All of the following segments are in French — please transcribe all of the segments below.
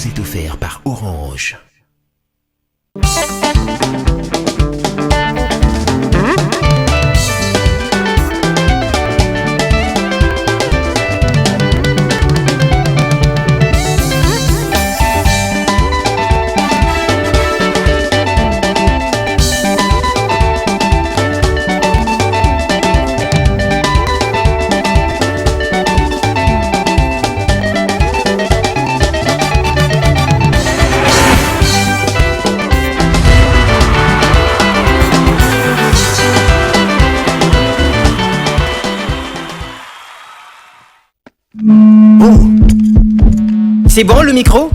vous est offert par Orange. C'est bon le micro?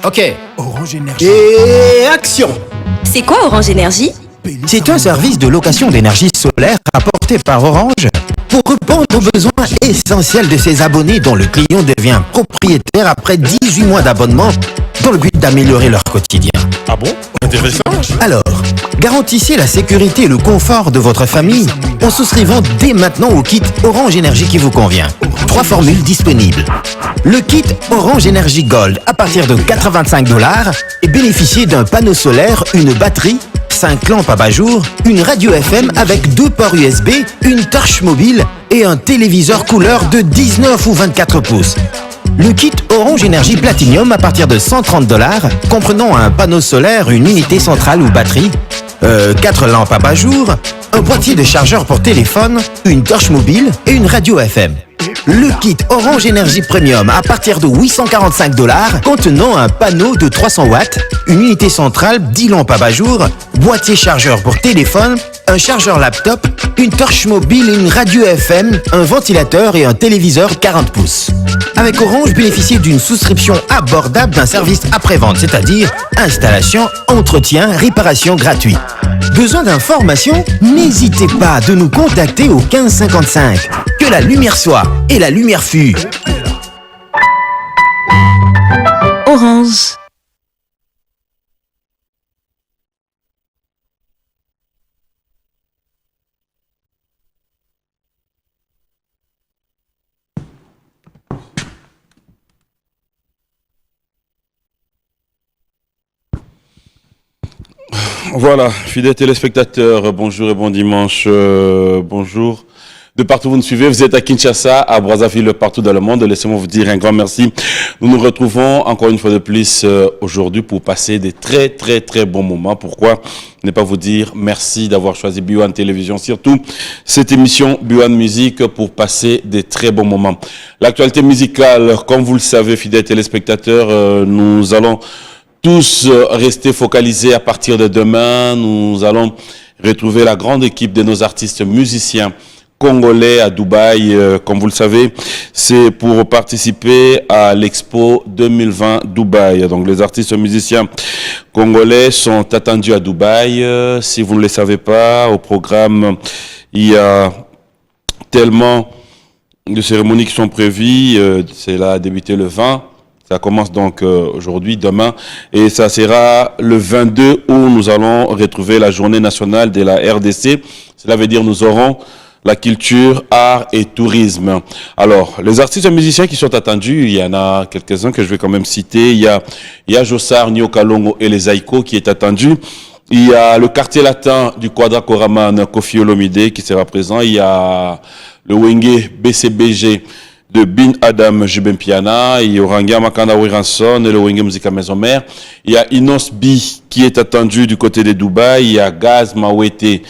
Ok. Orange Énergie. Et action! C'est quoi Orange Énergie? C'est un service de location d'énergie solaire apporté par Orange pour répondre aux besoins essentiels de ses abonnés dont le client devient propriétaire après 18 mois d'abonnement dans le but d'améliorer leur quotidien. Ah bon? Intéressant. Alors, garantissez la sécurité et le confort de votre famille en souscrivant dès maintenant au kit Orange Énergie qui vous convient. 3 formules disponibles. Le kit Orange Énergie Gold à partir de $85 et bénéficiez d'un panneau solaire, une batterie, 5 lampes abat-jour, une radio FM avec 2 ports USB, une torche mobile et un téléviseur couleur de 19 ou 24 pouces. Le kit Orange Énergie Platinum à partir de $130, comprenant un panneau solaire, une unité centrale ou batterie, 4 lampes abat-jour, un boîtier de chargeur pour téléphone, une torche mobile et une radio FM. Le kit Orange Énergie Premium à partir de $845, contenant un panneau de 300 watts, une unité centrale, 10 lampes abat-jour, boîtier chargeur pour téléphone, un chargeur laptop, une torche mobile et une radio FM, un ventilateur et un téléviseur 40 pouces. Avec Orange, bénéficiez d'une souscription abordable d'un service après-vente, c'est-à-dire installation, entretien, réparation gratuit. Besoin d'informations? N'hésitez pas de nous contacter au 1555. Que la lumière soit et la lumière fut. Orange. Voilà, fidèles téléspectateurs, bonjour et bon dimanche, bonjour. De partout où vous nous suivez, vous êtes à Kinshasa, à Brazzaville, partout dans le monde. Laissez-moi vous dire un grand merci. Nous nous retrouvons encore une fois de plus aujourd'hui pour passer des très bons moments. Pourquoi ne pas vous dire merci d'avoir choisi B1 Télévision, surtout cette émission B1 Musique pour passer des très bons moments. L'actualité musicale, comme vous le savez, fidèles téléspectateurs, nous allons tous rester focalisés à partir de demain. Nous allons retrouver la grande équipe de nos artistes musiciens congolais à Dubaï. Comme vous le savez, c'est pour participer à l'Expo 2020 Dubaï. Donc les artistes musiciens congolais sont attendus à Dubaï. Si vous ne le savez pas, au programme, il y a tellement de cérémonies qui sont prévues. C'est là à débuter le 20. Ça commence donc aujourd'hui, demain, et ça sera le 22 où nous allons retrouver la journée nationale de la RDC. Cela veut dire nous aurons la culture, art et tourisme. Alors, les artistes et musiciens qui sont attendus, il y en a quelques-uns que je vais quand même citer. Il y a Jossar, Nyo Kalongo et les Aiko qui est attendu. Il y a le quartier latin du Quadra Koraman, Kofi Olomide qui sera présent. Il y a le Wenge BCBG de Bin Adam Jubem Piana, il y aura Nga Makanda Wiranson et le Wenge Musica Maison Mère. Il y a Inos B qui est attendu du côté de Dubaï. Il y a Gaz Mawete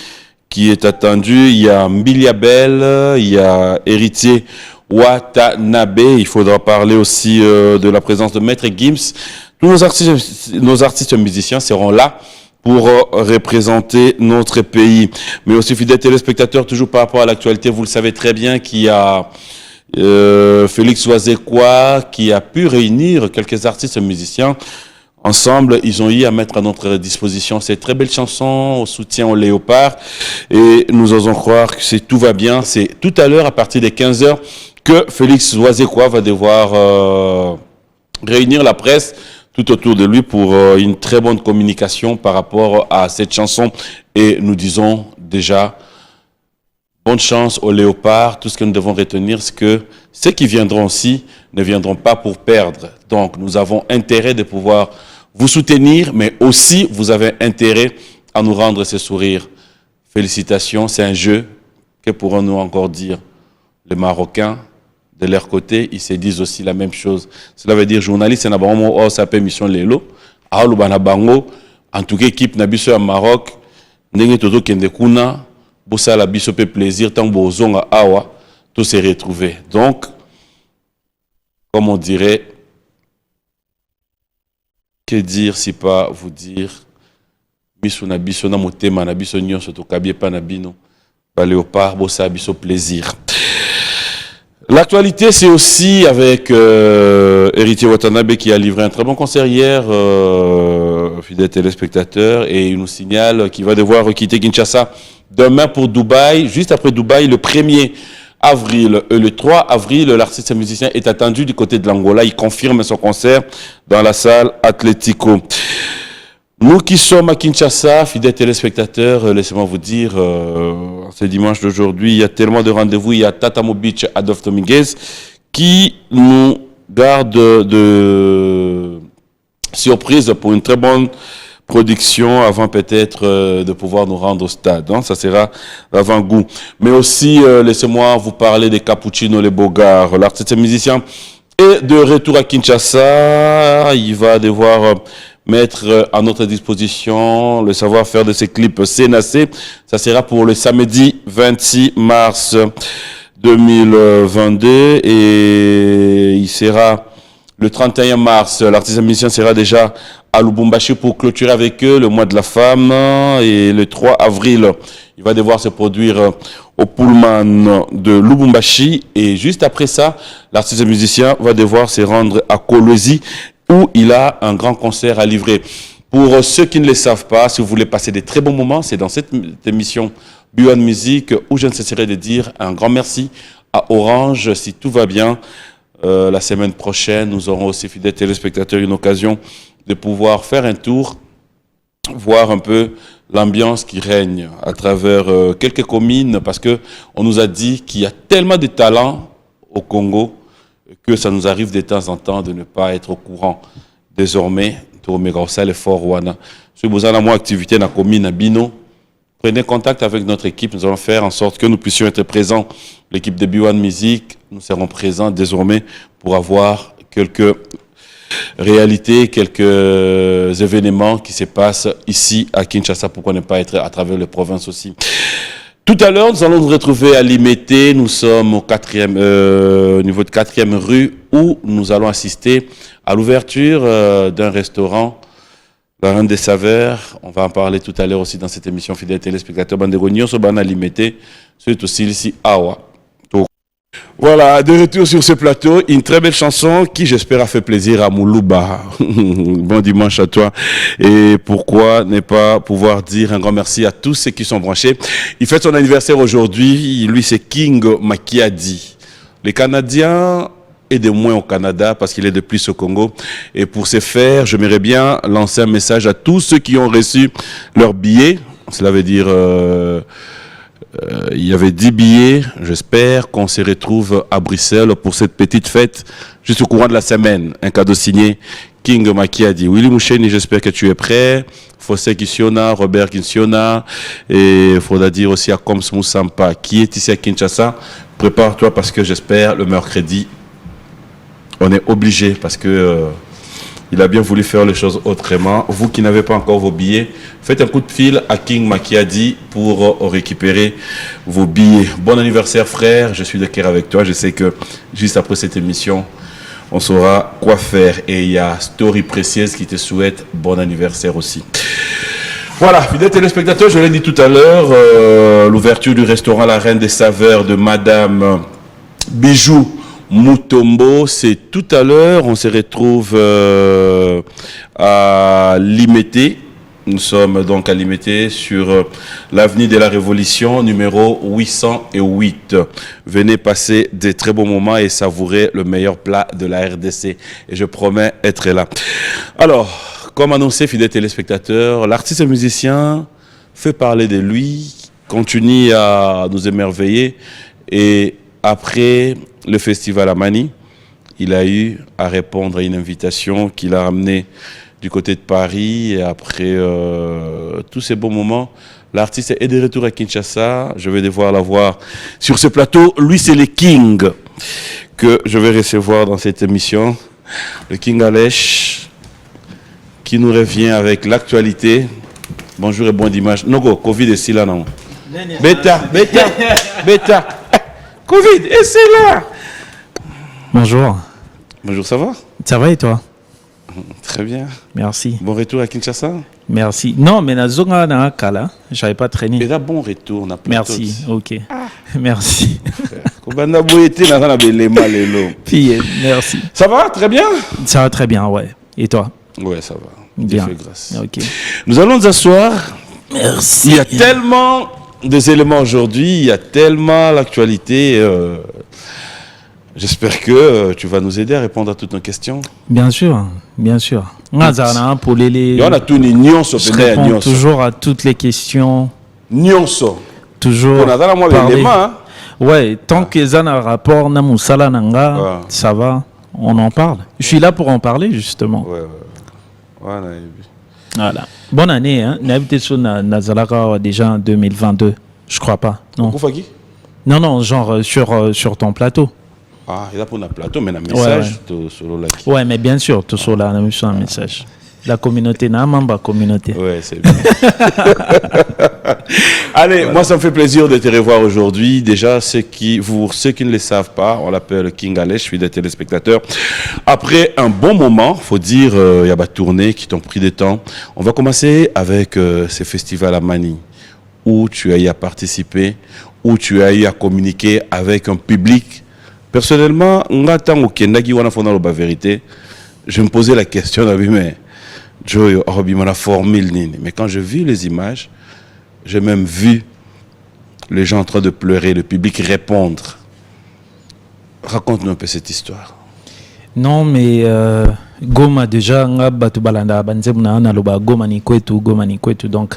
qui est attendu. Il y a Mbiliabel, il y a Héritier Watanabe. Il faudra parler aussi de la présence de Maître Gims. Tous nos artistes musiciens seront là pour représenter notre pays. Mais aussi, fidèles téléspectateurs, toujours par rapport à l'actualité, vous le savez très bien qu'il y a Félix Oazekwa qui a pu réunir quelques artistes musiciens ensemble. Ils ont eu à mettre à notre disposition ces très belles chansons au soutien au léopard et nous osons croire que tout va bien. C'est tout à l'heure à partir des 15h que Félix Oazekwa va devoir réunir la presse tout autour de lui pour une très bonne communication par rapport à cette chanson et nous disons déjà Bonne chance aux léopards. Tout ce que nous devons retenir, c'est que ceux qui viendront aussi ne viendront pas pour perdre. Donc, nous avons intérêt de pouvoir vous soutenir, mais aussi vous avez intérêt à nous rendre ce sourire. Félicitations, c'est un jeu. Que pourrons-nous encore dire? Les Marocains, de leur côté, ils se disent aussi la même chose. Cela veut dire, journaliste, c'est un ça peut mission Lelo. En tout cas, équipe Nabiso à Maroc, Nenge Toto Kendekuna, Bossa la biso peut plaisir, tant Bozonga Awa, tout s'est retrouvé. Donc, comme on dirait, que dire si pas vous dire, biso na biso na motema na biso nyonso to kabie pa na bino, ba léopard Bossa biso plaisir. L'actualité, c'est aussi avec Héritier Watanabe qui a livré un très bon concert hier, fidèle téléspectateur, et il nous signale qu'il va devoir quitter Kinshasa demain pour Dubaï. Juste après Dubaï, le 1er avril et le 3 avril, l'artiste musicien est attendu du côté de l'Angola. Il confirme son concert dans la salle Atlético. Nous qui sommes à Kinshasa, fidèles téléspectateurs, laissez-moi vous dire, ce dimanche d'aujourd'hui, il y a tellement de rendez-vous. Il y a Tatamo Beach, Adolphe Dominguez, qui nous garde de surprise pour une très bonne production avant peut-être de pouvoir nous rendre au stade. Hein. Ça sera l'avant-goût. Mais aussi, laissez-moi vous parler des Cappuccino, les Bogards. L'artiste musicien est de retour à Kinshasa. Il va devoir mettre à notre disposition le savoir-faire de ses clips CNAC. Ça sera pour le samedi 26 mars 2022 et il sera le 31 mars. L'artiste musicien sera déjà à Lubumbashi pour clôturer avec eux le mois de la femme et le 3 avril, il va devoir se produire au Pullman de Lubumbashi et juste après ça, l'artiste musicien va devoir se rendre à Kolwezi où il a un grand concert à livrer. Pour ceux qui ne le savent pas, si vous voulez passer des très bons moments, c'est dans cette émission B1 Music où je ne cesserai de dire un grand merci à Orange. Si tout va bien, la semaine prochaine, nous aurons aussi, fidèles téléspectateurs, une occasion de pouvoir faire un tour, voir un peu l'ambiance qui règne à travers quelques communes, parce que on nous a dit qu'il y a tellement de talents au Congo que ça nous arrive de temps en temps de ne pas être au courant. Désormais, tout le fort Wana. Si vous avez une activité dans la commune à Bino, prenez contact avec notre équipe. Nous allons faire en sorte que nous puissions être présents. L'équipe de B1 Music, nous serons présents désormais pour avoir quelques réalités, quelques événements qui se passent ici à Kinshasa. Pourquoi ne pas être à travers les provinces aussi. Tout à l'heure, nous allons nous retrouver à Limete. Nous sommes au niveau de 4e rue où nous allons assister à l'ouverture d'un restaurant, la Reine des Saveurs. On va en parler tout à l'heure aussi dans cette émission fidèle téléspectateurs. Bandegonion, Sobana Limete, c'est aussi ici Awa. Voilà, de retour sur ce plateau, une très belle chanson qui, j'espère, a fait plaisir à Moulouba. Bon dimanche à toi. Et pourquoi ne pas pouvoir dire un grand merci à tous ceux qui sont branchés. Il fête son anniversaire aujourd'hui. Lui, c'est King Makiadi. Les Canadiens et de moins au Canada parce qu'il est de plus au Congo. Et pour ce faire, j'aimerais bien lancer un message à tous ceux qui ont reçu leur billet. Cela veut dire... il y avait 10 billets. J'espère qu'on se retrouve à Bruxelles pour cette petite fête juste au courant de la semaine. Un cadeau signé King Makiadi. Willy Moucheni, j'espère que tu es prêt. Fossé Kissiona, Robert Kissiona. Et il faudra dire aussi à Coms Moussampa qui est ici à Kinshasa. Prépare-toi parce que j'espère le mercredi, on est obligé parce que il a bien voulu faire les choses autrement. Vous qui n'avez pas encore vos billets, faites un coup de fil à King Makiadi pour récupérer vos billets. Bon anniversaire frère, je suis de cœur avec toi. Je sais que juste après cette émission, on saura quoi faire. Et il y a Story Précieuse qui te souhaite bon anniversaire aussi. Voilà, fidèles téléspectateurs, je l'ai dit tout à l'heure, l'ouverture du restaurant La Reine des Saveurs de Madame Bijou Mutombo, c'est tout à l'heure. On se retrouve à Limete. Nous sommes donc à Limete sur l'avenue de la Révolution, numéro 808. Venez passer des très bons moments et savourer le meilleur plat de la RDC. Et je promets être là. Alors, comme annoncé, fidèles téléspectateurs, l'artiste musicien fait parler de lui continue à nous émerveiller. Et après le festival à Mani, il a eu à répondre à une invitation qu'il a ramenée du côté de Paris. Et après tous ces beaux moments, l'artiste est de retour à Kinshasa. Je vais devoir la voir sur ce plateau. Lui, c'est le King que je vais recevoir dans cette émission. Le King Alech, qui nous revient avec l'actualité. Bonjour et bon dimanche. Nogo, Covid est ici là, non? Bêta. Covid, et c'est là. Bonjour. Bonjour, ça va? Ça va et toi? Très bien. Merci. Bon retour à Kinshasa? Merci. Non, mais na zonga na kala, j'avais pas traîné. Et là, bon retour. On a Merci. Ok. Merci. Puis, merci. Ça va? Très bien? Ça va très bien, ouais. Et toi? Ouais, ça va. Bien. Dieu fait grâce. Ok. Nous allons nous asseoir. Merci. Il y a tellement des éléments aujourd'hui, il y a tellement l'actualité. J'espère que tu vas nous aider à répondre à toutes nos questions. Bien sûr, bien sûr. Pour les... On a tout nyonso. Je réponds toujours à toutes les questions. Nyonso. Toujours. On a dans l'élément. Ouais, tant que ça a un rapport, ça va, on en parle. Je suis là pour en parler, justement. Ouais. Voilà. Bonne année, hein. Nazalaka déjà en 2022. Je crois pas. Non. Non, genre sur ton plateau. Ah, il y a pour un plateau, mais un message. Ouais, mais bien sûr, tout ça là, un message. La communauté, n'a pas communauté. Ouais, c'est bien. Allez, moi ça me fait plaisir de te revoir aujourd'hui. Déjà, ceux qui ne le savent pas, on l'appelle King Alech, je suis des téléspectateurs. Après un bon moment, faut dire, il y a des tournées qui t'ont pris du temps. On va commencer avec ces festivals à Mani, où tu as eu à participer, où tu as eu à communiquer avec un public. Personnellement, vérité, je me posais la question, mais quand j'ai vu les images, j'ai même vu les gens en train de pleurer, le public répondre. Raconte-nous un peu cette histoire. Non, mais Goma déjà, Goma ni kwetu, donc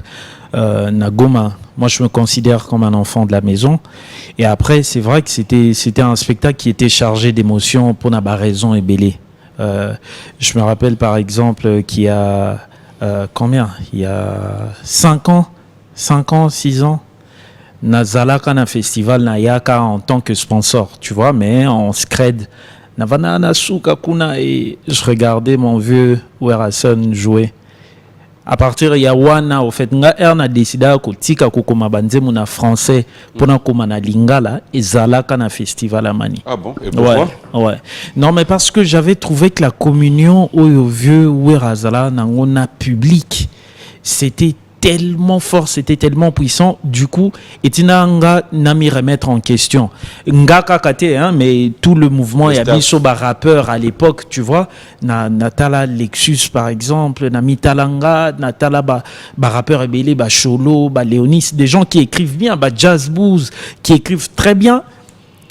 na Goma, moi je me considère comme un enfant de la maison. Et après, c'est vrai que c'était un spectacle qui était chargé d'émotions pour n'a raison et belé. Je me rappelle par exemple qu'il y a il y a 5 ans, 6 ans, Nazalaka na festival na yaka en tant que sponsor, tu vois, mais en scred. Navana na suka kuna et je regardais mon vieux Werason jouer. À partir ya wana au fait nga erna décida ko tika ko koma banzemu na français pona koma na lingala et Zalaka na festival à Mani. Ah bon, et pourquoi? Ouais. Non, mais parce que j'avais trouvé que la communion au vieux Werazala na public, c'était tellement fort, c'était tellement puissant. Du coup, Etinanga n'a mis remettre en question. Nga kakate, hein, mais tout le mouvement est mis sur rappeur à l'époque, tu vois. Natala Lexus, par exemple, Namitalanga, Natala rappeur ébélé, Cholo, Léonis, des gens qui écrivent bien, Jazz Booz, qui écrivent très bien,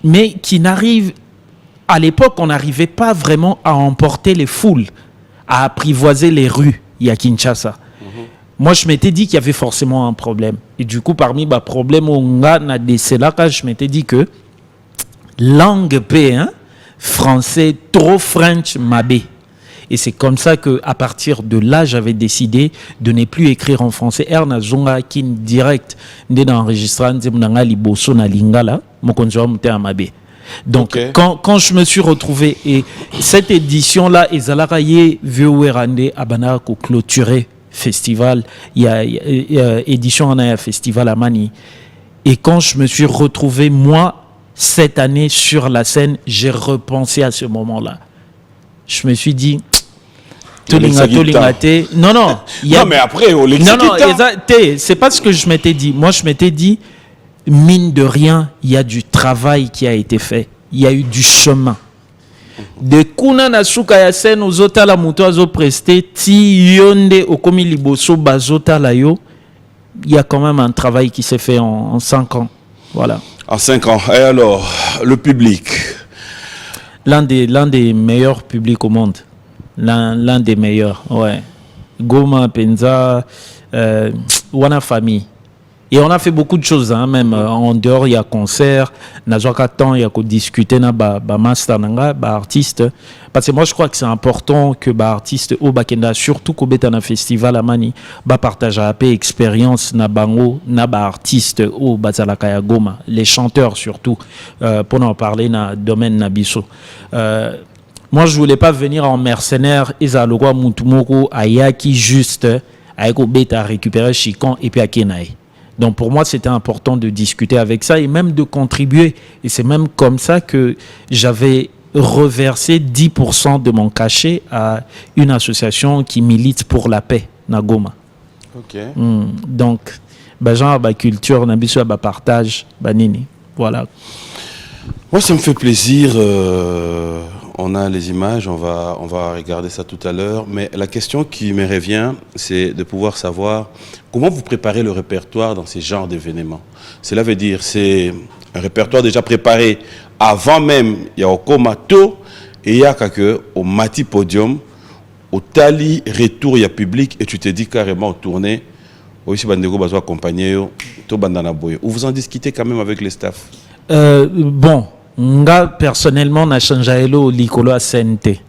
mais qui n'arrivent. À l'époque, on n'arrivait pas vraiment à emporter les foules, à apprivoiser les rues, il y a Kinshasa. Moi, je m'étais dit qu'il y avait forcément un problème. Et du coup, parmi les problèmes, je m'étais dit que langue P1, français, trop French, mabé. Et c'est comme ça qu'à partir de là, j'avais décidé de ne plus écrire en français. Erna Zonga kin direct, d'enregistrer liboso na lingala, mabé. Donc, okay. Quand je me suis retrouvé, et cette édition-là, Ezalaraye, Vieux Werande, Abana, clôturé festival, il y a édition en un festival à Mani. Et quand je me suis retrouvé, moi, cette année sur la scène, j'ai repensé à ce moment-là. Je me suis dit, non, mais après, on c'est pas ce que je m'étais dit. Moi, je m'étais dit, mine de rien, il y a du travail qui a été fait. Il y a eu du chemin. De kuna na suka ya scène ozota la moto azo prester ti yonde okomi liboso bazota la yo, il y a quand même un travail qui s'est fait en 5 ans. Voilà. En 5 ans. Et alors, le public? L'un des meilleurs publics au monde. L'un des meilleurs, ouais. Goma, Penza, Wana Famille. Et on a fait beaucoup de choses, hein, même en dehors, il y a concert, nazwaka temps, il y a discuter na ba master nanga, ba artiste. Parce que moi, je crois que c'est important que ba artiste au bakenda, surtout qu'au betana festival amani, ba partage à paix expérience na bango, na ba artiste au bazalaka ya Goma, les chanteurs surtout, pour en parler na domaine na biso. Moi, je voulais pas venir en mercenaire, ezalogwa mutumoko ayaki juste, ayako beta récupérer Chikon et puis à Kenaï. Donc pour moi, c'était important de discuter avec ça et même de contribuer. Et c'est même comme ça que j'avais reversé 10% de mon cachet à une association qui milite pour la paix, Nagoma. Ok. Donc, genre, culture, nabiso, partage, nini. Voilà. Moi, ça me fait plaisir. On a les images, on va regarder ça tout à l'heure. Mais la question qui me revient, c'est de pouvoir savoir comment vous préparez le répertoire dans ces genres d'événements. Cela veut dire, c'est un répertoire déjà préparé avant même, il y a au Komato, et il y a au Mati Podium, au Tali Retour, il y a public, et tu te dis carrément au tournée, aussi Bandego Bazo accompagné, to Bandana Boye. Ou vous en discutez quand même avec les staffs? Bon. Nga personnellement n'a changé lo likolo à CNT,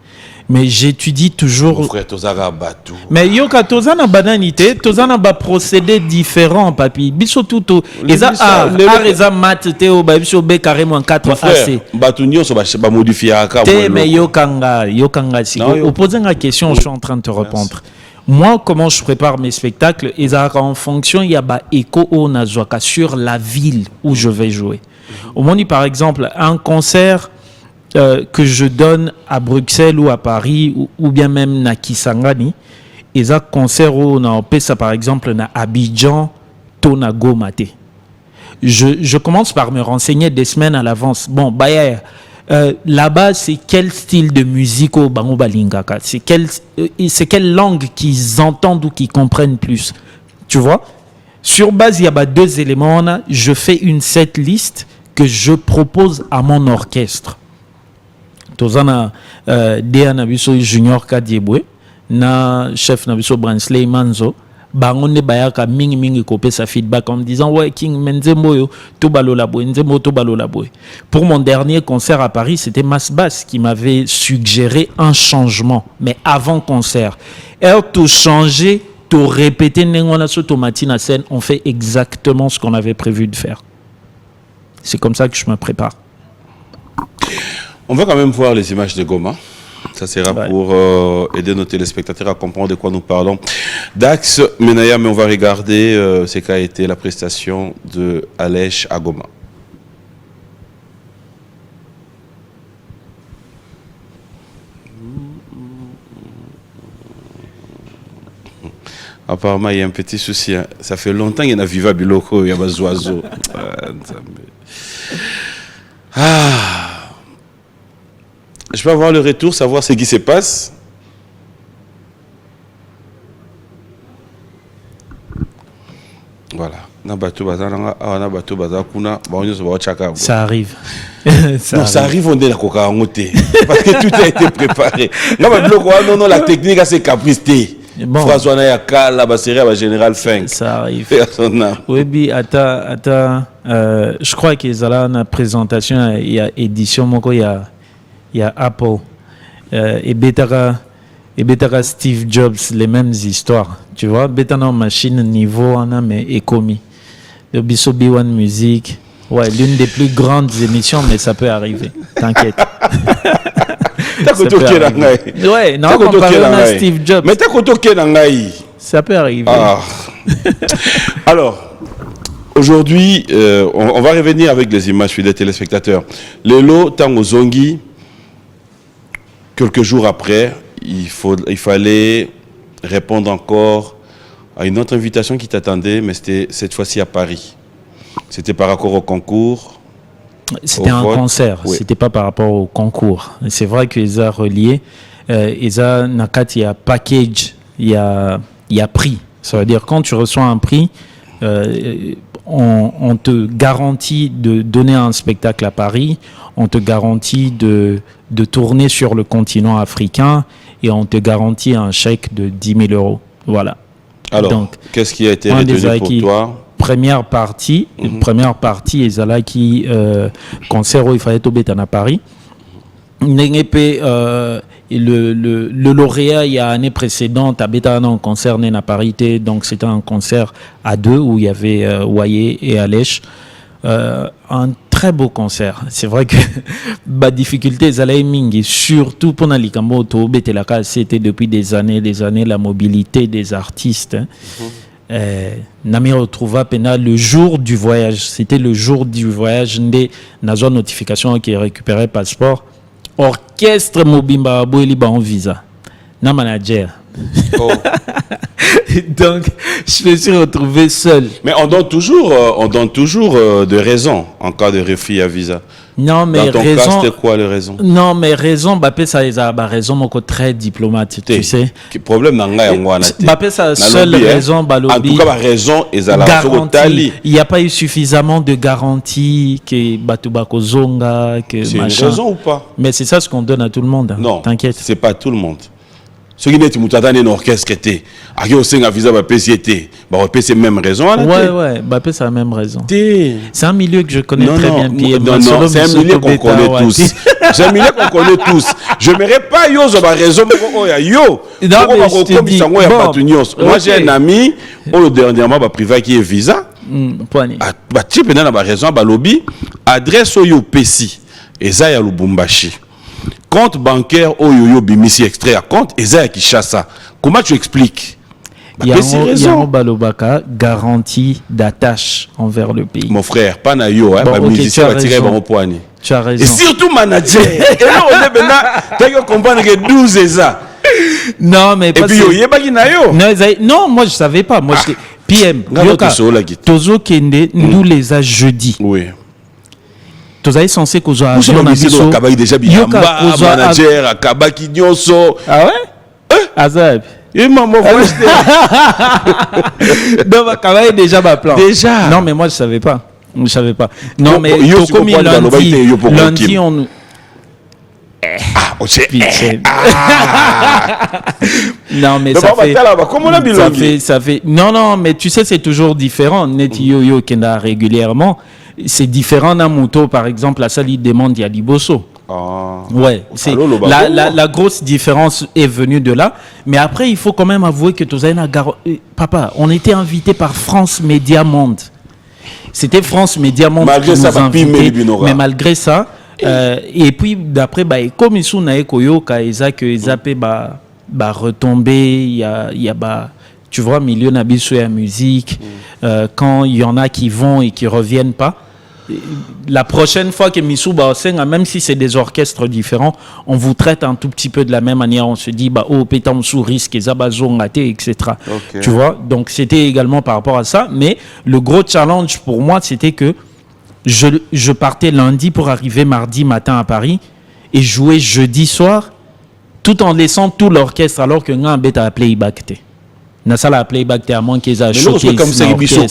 mais j'étudie toujours. Mon frère Tozara Batou. Mais yoka tozana bananité, tozana ba procédé différent papi. Biso tuto eza eza mat te o ba biso be carrément 4 AC. Batou nyo so ba modifier aka. Te mais yokanga si. Au poser la question, je suis en train de te répondre. Moi, comment je prépare mes spectacles, en fonction, il y a ba écho au nazwaka sur la ville où je vais jouer. Au moment par exemple, un concert que je donne à Bruxelles ou à Paris ou bien même à Kisangani, et un concert où on a ça par exemple à Abidjan, Tonago Maté. Je commence par me renseigner des semaines à l'avance. Bon, là-bas, c'est quel style de musique au Bango Balingaka? C'est quelle langue qu'ils entendent ou qu'ils comprennent plus? Tu vois? Sur base, il y a 2 éléments. Je fais une set list que je propose à mon orchestre. Tozana Dea Nabiso Junior Kadiebwe, na chef Nabiso Bransley Manzo, bangonde bayaka mingi kopé sa feedback en me disant ouais King Menzembo yo to balola boy Nzembo to balola boy. Pour mon dernier concert à Paris, c'était Mass Bass qui m'avait suggéré un changement, mais avant concert. Elle tout changer, tout répéter nengona so tomati na scène, on fait exactement ce qu'on avait prévu de faire. C'est comme ça que je me prépare. On va quand même voir les images de Goma. Ça sera pour aider nos téléspectateurs à comprendre de quoi nous parlons. Dax, Menaya, mais on va regarder ce qu'a été la prestation de Alèche à Goma. Apparemment, il y a un petit souci. Hein. Ça fait longtemps qu'il y a un Viva Biloko, il y a des oiseaux. Je peux avoir le retour, savoir ce qui se passe. Voilà. Ça arrive. Ça arrive, on est là, parce que tout a été préparé. Non, la technique, c'est caprice. Bon. François Nayaka, la série à Général Fink. Ça arrive. Oui, je crois qu'il y a une présentation, il y a édition, il y a Apple et Betara Steve Jobs, les mêmes histoires. Tu vois, Betana machine niveau, mais économie. Le Bisobi One Music, ouais, l'une des plus grandes émissions, mais ça peut arriver. T'inquiète. Ouais, non, comparé à Steve Jobs. Mais t'as ça peut arriver. Ah. Alors, aujourd'hui, on va revenir avec les images des téléspectateurs. Lelo Tango Zongi, quelques jours après, il fallait répondre encore à une autre invitation qui t'attendait, mais c'était cette fois-ci à Paris. C'était par rapport au concours. C'était un concert, oui. C'était pas par rapport au concours. C'est vrai qu'ils ont relié. Ils ont il y a package, il y a prix. Ça veut dire quand tu reçois un prix, on te garantit de donner un spectacle à Paris, on te garantit de tourner sur le continent africain et on te garantit un chèque de 10 000 €. Voilà. Alors, qu'est-ce qui a été retenu pour toi? première partie ezala qui concert où il fallait tomber à Paris. Le lauréat il y a l'année précédente a été en concert à Paris, donc c'était un concert à deux où il y avait Waye et Alèche. Un très beau concert. C'est vrai que la difficulté est mingi, surtout pour Nalikambo, c'était depuis des années la mobilité des artistes. Nami retrouva pena le jour du voyage. C'était le jour du voyage. Nazo notification qui récupérait passeport. Orchestre Mobimba Boeli ba en visa. Na manager. Oh. Donc, je me suis retrouvé seul. Mais on donne toujours de raisons en cas de refus à visa. Non, mais dans ton raison. cas, c'était quoi les raisons? Non, mais raison, Bappé, ça a raison, mon côté très diplomatique, tu sais. Quel problème n'a pas Bappé, sa seule raison, en tout cas, la raison est à la garantie. Il n'y a pas eu suffisamment de garantie que Batubako Zonga, que c'est machin. une raison ou pas? Mais c'est ça ce qu'on donne à tout le monde. Hein. Non, t'inquiète. c'est pas tout le monde. Ceux qui n'étaient pas dans l'orchestre, qui ont un visa, c'est la même raison. Ouais, Bappé, c'est la même raison. C'est un milieu que je connais très bien. Non, c'est un milieu qu'on connaît tous. C'est un milieu qu'on connaît tous. Je ne m'aurais pas yo, j'ai raison. Moi, j'ai un ami, le dernièrement, privé qui est visa. Type dans la raison, lobby, adresse au Pessi, et ça, il y a Lubumbashi. Compte bancaire au yo bimisi extrait à compte et ça qui chasse. Comment tu expliques? Il y a un balobaka garantie d'attache envers le pays. Mon frère, pas na yo, musicien va tirer mon poignet. Tu as raison. Et surtout manager. Et là on est maintenant, tu comprendre que 12 et ça. Non mais et puis yo yeba ki na yo. Non, moi je savais pas. Moi PM. Tozo Kende nous les a jeudi. Oui. Tu es censé que je sois Kabaki déjà bilamba manager Kabaki nyonso. Ah ouais? Azab. Et maman voice. Donc Kabaki déjà ma plan. Déjà. Non mais moi je savais pas. Non mais comme lundi on non mais ça fait non mais tu sais c'est toujours différent net yo kenda régulièrement. C'est différent d'un moto, par exemple, la salle demande à Liboso. Ouais, c'est la grosse différence est venue de là. Mais après, il faut quand même avouer que papa, on était invité par France Média Monde. C'était France Média Monde qui nous invitait. Mais malgré ça, et puis d'après, comme ils sont na ekoyoka, retomber, il y a tu vois, milieu nabiso et la musique, quand il y en a qui vont et qui reviennent pas. La prochaine fois que Missouba Osenga, même si c'est des orchestres différents, on vous traite un tout petit peu de la même manière. On se dit, pétamsou risque, zabazongate, etc. Okay. Tu vois, donc c'était également par rapport à ça. Mais le gros challenge pour moi, c'était que je partais lundi pour arriver mardi matin à Paris et jouer jeudi soir, tout en laissant tout l'orchestre, alors que nous avons un playback. Na sala playback à moins qu'ils a choqué comme ça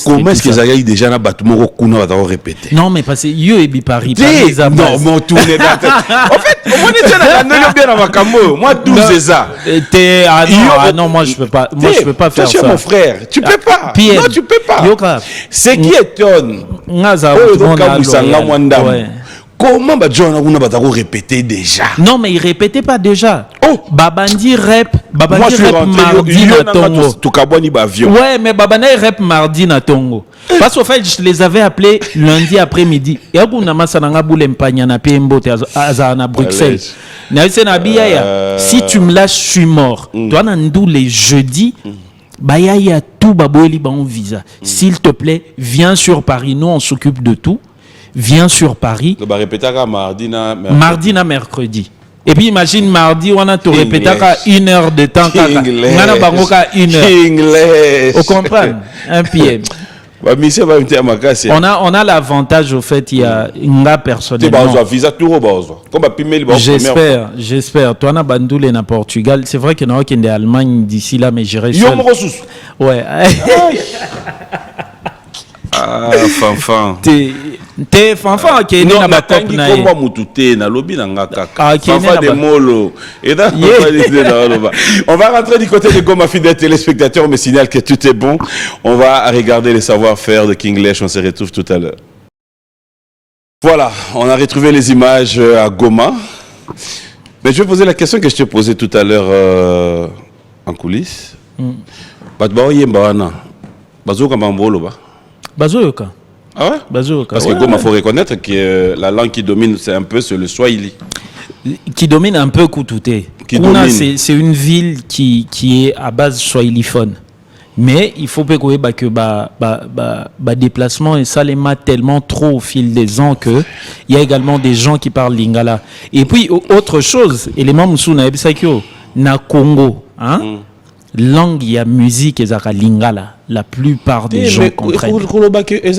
comment est-ce qu'ils aillent déjà na batumo kuna va répéter. Non mais parce que yo et Paris non mon tour les dates. En fait on est déjà dans bien dans makambo moi 12 c'est ça. Non moi je peux pas faire ça. Tu es mon frère, tu peux pas. Non tu peux pas. Ce qui étonne ngaza comment John a répété déjà? Non, mais il répétait pas déjà. Oh, Babandi rep mardi na Tongo. Ouais, mais Babandi rep mardi na Tongo. Parce qu'en fait, je les avais appelés lundi après-midi. Et on a massé na boule mpanya na Pembo à Bruxelles. Si tu me lâches, je suis mort. Toi, Nandou les jeudis. Baya tout baboeli ba on visa. S'il te plaît, viens sur Paris. Nous, on s'occupe de tout. Viens sur Paris. Mardi na mercredi. Et puis imagine mardi on a tout répété à 1 heure de temps. On a bangoka 1 heure. Vous comprenez? Un PM. On a l'avantage au fait il y a une personnellement. J'espère. Toi na bandoule na Portugal. C'est vrai que nous sommes en Allemagne d'ici là mais j'irai seul. Ouais. Ah, fanfan. T'es fanfan qui est né Non, na na pop tangi na komba mutute na lobi na nga kaka. Ah, qui est né Fanfan de là-bas. molo. Et là, on va rentrer du côté de Goma, fidèles téléspectateurs, mais signale que tout est bon. On va regarder les savoir-faire de King Lesh. On se retrouve tout à l'heure. Voilà, on a retrouvé les images à Goma. Mais je vais poser la question que je t'ai posée tout à l'heure en coulisses. Batba Yembawana. Bazoka Mambolo ba. Bazoyoka. Ah ouais? Bazoyoka. Parce que Goma, il faut reconnaître que la langue qui domine, c'est un peu sur le Swahili. Qui domine un peu Koutoute. Qui Kuna, domine. c'est une ville qui est à base swahiliphone. Mais il faut pas que déplacement et ça les m'a tellement trop au fil des ans que il y a également des gens qui parlent lingala. Et puis autre chose, élément musuna ebisakyo na Congo, hein? Langue il y a musique et zaka lingala. La plupart des gens comprennent.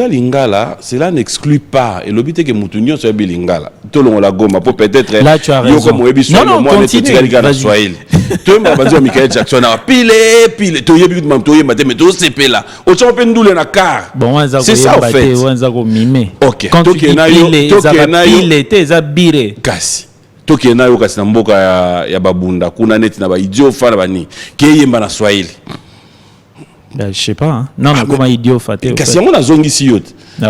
Lingala, cela n'exclut pas. Et l'obité que Moutounion soit bilingala. Tout le monde la Goma pour peut-être. Là tu as raison. Non, continue. Swahili. Tout le monde va dire Michael Jackson a pile. Tu y es bien tu y es maté mais tu sais pas là. Au champion nous le nakar. Bon, c'est ça en fait. Ok. Quand tu dis pile, t'es abiré. Kasi. Toki na yo kasi na mboka ya babunda kuna neti na ba idiot fana bani ke yemba na Swahili. Ben, je sais pas hein. Non mais comment idiot faté. Kasi on a zongi si yot.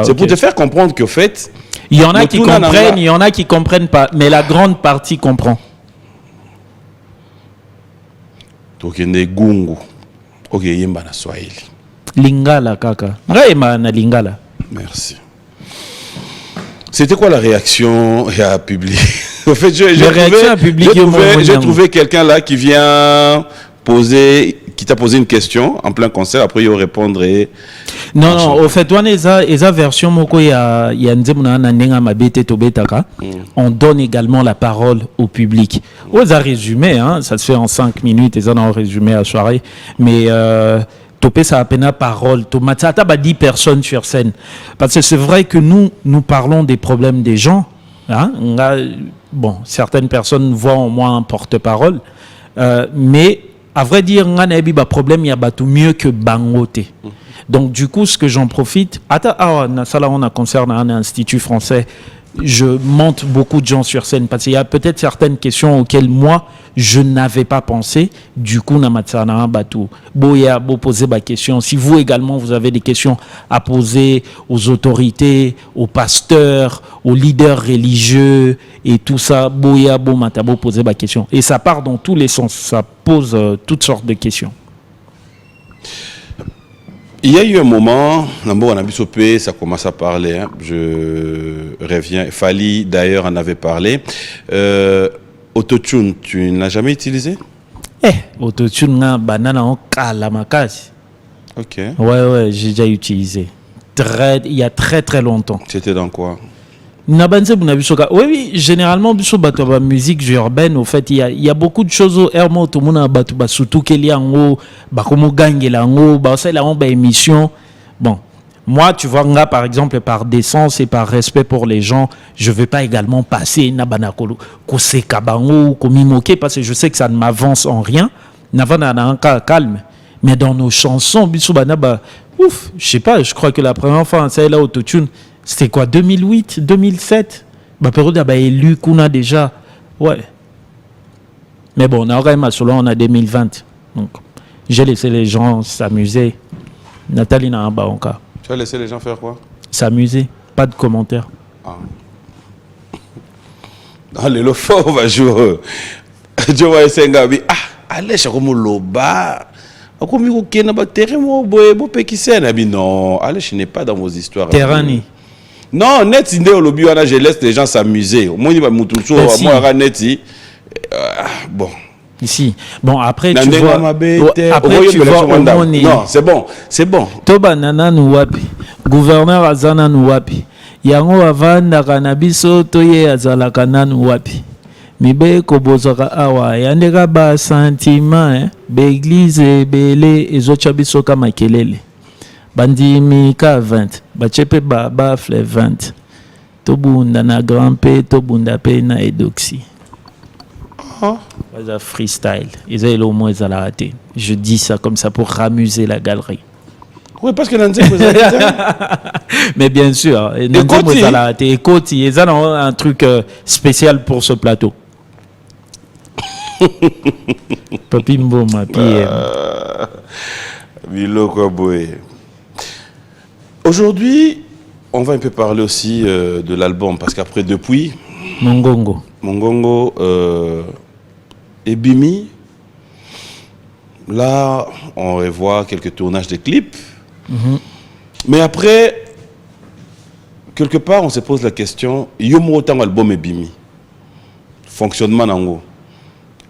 C'est pour te faire comprendre qu'au fait il y en a qui comprennent, il y en a qui comprennent pas, mais la grande partie comprend. Toki ne gungu. OK yemba na Swahili. Lingala kaka. Ngaima na lingala. Merci. C'était quoi la réaction à public? En fait, j'ai trouvé quelqu'un là qui vient poser, qui t'a posé une question en plein concert. Après, il va répondre. Non, au fait, esa version moko ya nzemuna na nenga mabete tobetaka. On donne également la parole au public. Aux a résumé, hein, ça se fait en 5 minutes. Ils en ont résumé à soirée, mais topé ça a peine la parole. Tomata ba 10 personnes sur scène. Parce que c'est vrai que nous parlons des problèmes des gens. Hein? Bon, certaines personnes voient en moi un porte-parole, mais à vrai dire, on a un problème, il y a tout mieux que bangote. Donc du coup, ce que j'en profite, on a concert dans un institut français, je monte beaucoup de gens sur scène parce qu'il y a peut-être certaines questions auxquelles moi je n'avais pas pensé. Du coup, namatsana batou. Boya, bo poser ma question. Si vous également vous avez des questions à poser aux autorités, aux pasteurs, aux leaders religieux et tout ça, boya, bo matabo poser ma question. Et ça part dans tous les sens. Ça pose toutes sortes de questions. Il y a eu un moment, ça commence à parler, hein, je reviens, Fali d'ailleurs en avait parlé. Autotune, tu n'as jamais utilisé? Autotune, banana en kalamakasi. Ok. Ouais, j'ai déjà utilisé. Il y a très très longtemps. C'était dans quoi? Oui, généralement, la musique urbaine, au fait, il y a beaucoup de choses au Hermo, tout le monde a surtout qu'il y a en haut, comme Gangue, en haut, c'est la émission. Bon, moi, tu vois, par exemple, par décence et par respect pour les gens, je ne vais pas également passer Nabanakolo, Kosekabango, Komimoke, parce que je sais que ça ne m'avance en rien. Navana un cas calme. Mais dans nos chansons, ouf, je sais pas, je crois que la première fois, c'est là, autotune. C'était quoi, 2008, 2007? Période a élu Kuna déjà. Ouais. Mais bon, on a quand même on a 2020. Donc, j'ai laissé les gens s'amuser. Nathalie n'a pas encore. Tu as laissé les gens faire quoi? S'amuser. Pas de commentaires. Dans le lofo, on va jouer. Je vois Sengabi. Allez, je comme loba. Non, allez, je n'ai pas dans vos histoires. Terrani. Non, net je laisse les gens s'amuser. Moi, bon. Ici. Bon, après, tu vois. Après, tu vois. Non, c'est bon. C'est bon. Toba nana nuwapi. Gouverneur azana nuwapi. Yango avanda kanabiso toye azalaka nanu wapi. Mibe kobozaka awa. Yandeka ba sentiment. Beglise bele ezocha biso kama kelele. Bandimi ka 20, bachepe ba bafle 20. Tobunda na grand P, tobunda pe na edoxy. C'est freestyle. Ils ont le moins à la rater. Je dis ça comme ça pour ramuser la galerie. Oui, parce que Nancy, vous avez dit. Mais bien sûr, Ekoti, ils ont un truc spécial pour ce plateau. Papi Mboma, Aujourd'hui, on va un peu parler aussi de l'album, parce qu'après, depuis Mongongo et Bimi, là, on revoit quelques tournages de clips. Mais après, quelque part, on se pose la question, Yomo autant album et Bimi, fonctionnement en haut.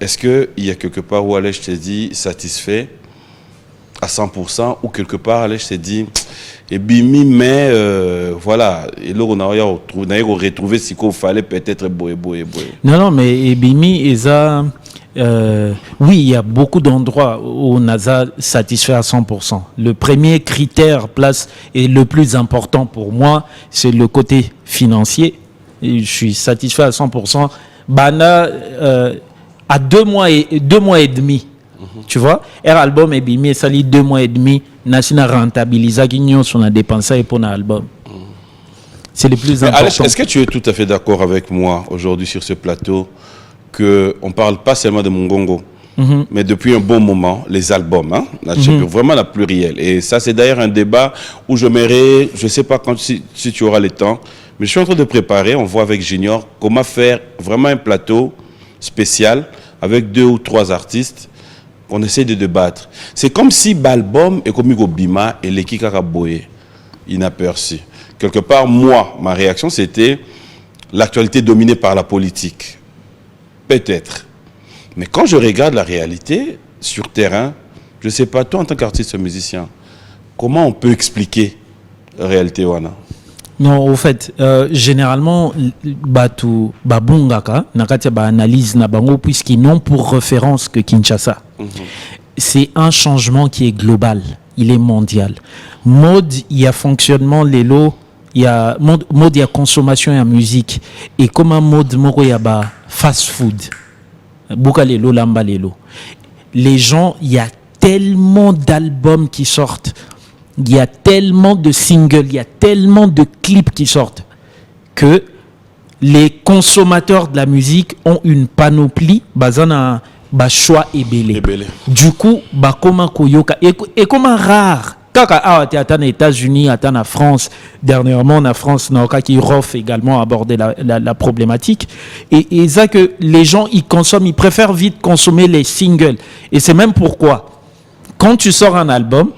Est-ce qu'il y a quelque part où Alej te dit satisfait à 100% ou quelque part Alej te dit et Bimi, mais voilà, et là on a retrouvé ce qu'il fallait peut-être boé. Non, mais Bimi, oui, il y a beaucoup d'endroits où on a satisfait à 100%. Le premier critère, place, et le plus important pour moi, c'est le côté financier. Et je suis satisfait à 100%. Bana, à 2 mois et demi, tu vois, album et Bimi, ça lit 2 mois et demi, National rentabilisa qui on a dépensé pour un album. C'est le plus important. Alej, est-ce que tu es tout à fait d'accord avec moi aujourd'hui sur ce plateau qu'on ne parle pas seulement de Mongongo, mais depuis un bon moment, les albums, vraiment la plurielle. Et ça, c'est d'ailleurs un débat où je ne sais pas quand, si tu auras le temps, mais je suis en train de préparer, on voit avec Junior, comment faire vraiment un plateau spécial avec 2 ou 3 artistes qu'on essaie de débattre. C'est comme si l'album est comme Bima et l'équipe Boé inaperçu. Quelque part, moi, ma réaction, c'était l'actualité dominée par la politique. Peut-être. Mais quand je regarde la réalité sur terrain, je ne sais pas, toi en tant qu'artiste musicien, comment on peut expliquer la réalité wana? Non, au fait, généralement, batu babungaka nakatia ba analyse na bango puisqu'ils n'ont pour référence que Kinshasa. C'est un changement qui est global, il est mondial. Mode, il y a fonctionnement lélo, il y a mode, il y a consommation et musique. Et comme un mode moro il y a ba fast food. Buka lélo lamba lélo. Les gens, il y a tellement d'albums qui sortent. Il y a tellement de singles, il y a tellement de clips qui sortent que les consommateurs de la musique ont une panoplie basana ba choix ebele. Du coup, ba koma koyoka et comme rare. Kaka à les États-Unis, à la France, dernièrement la France qui Rof également abordé la problématique et ça que les gens ils consomment, ils préfèrent vite consommer les singles et c'est même pourquoi quand tu sors un album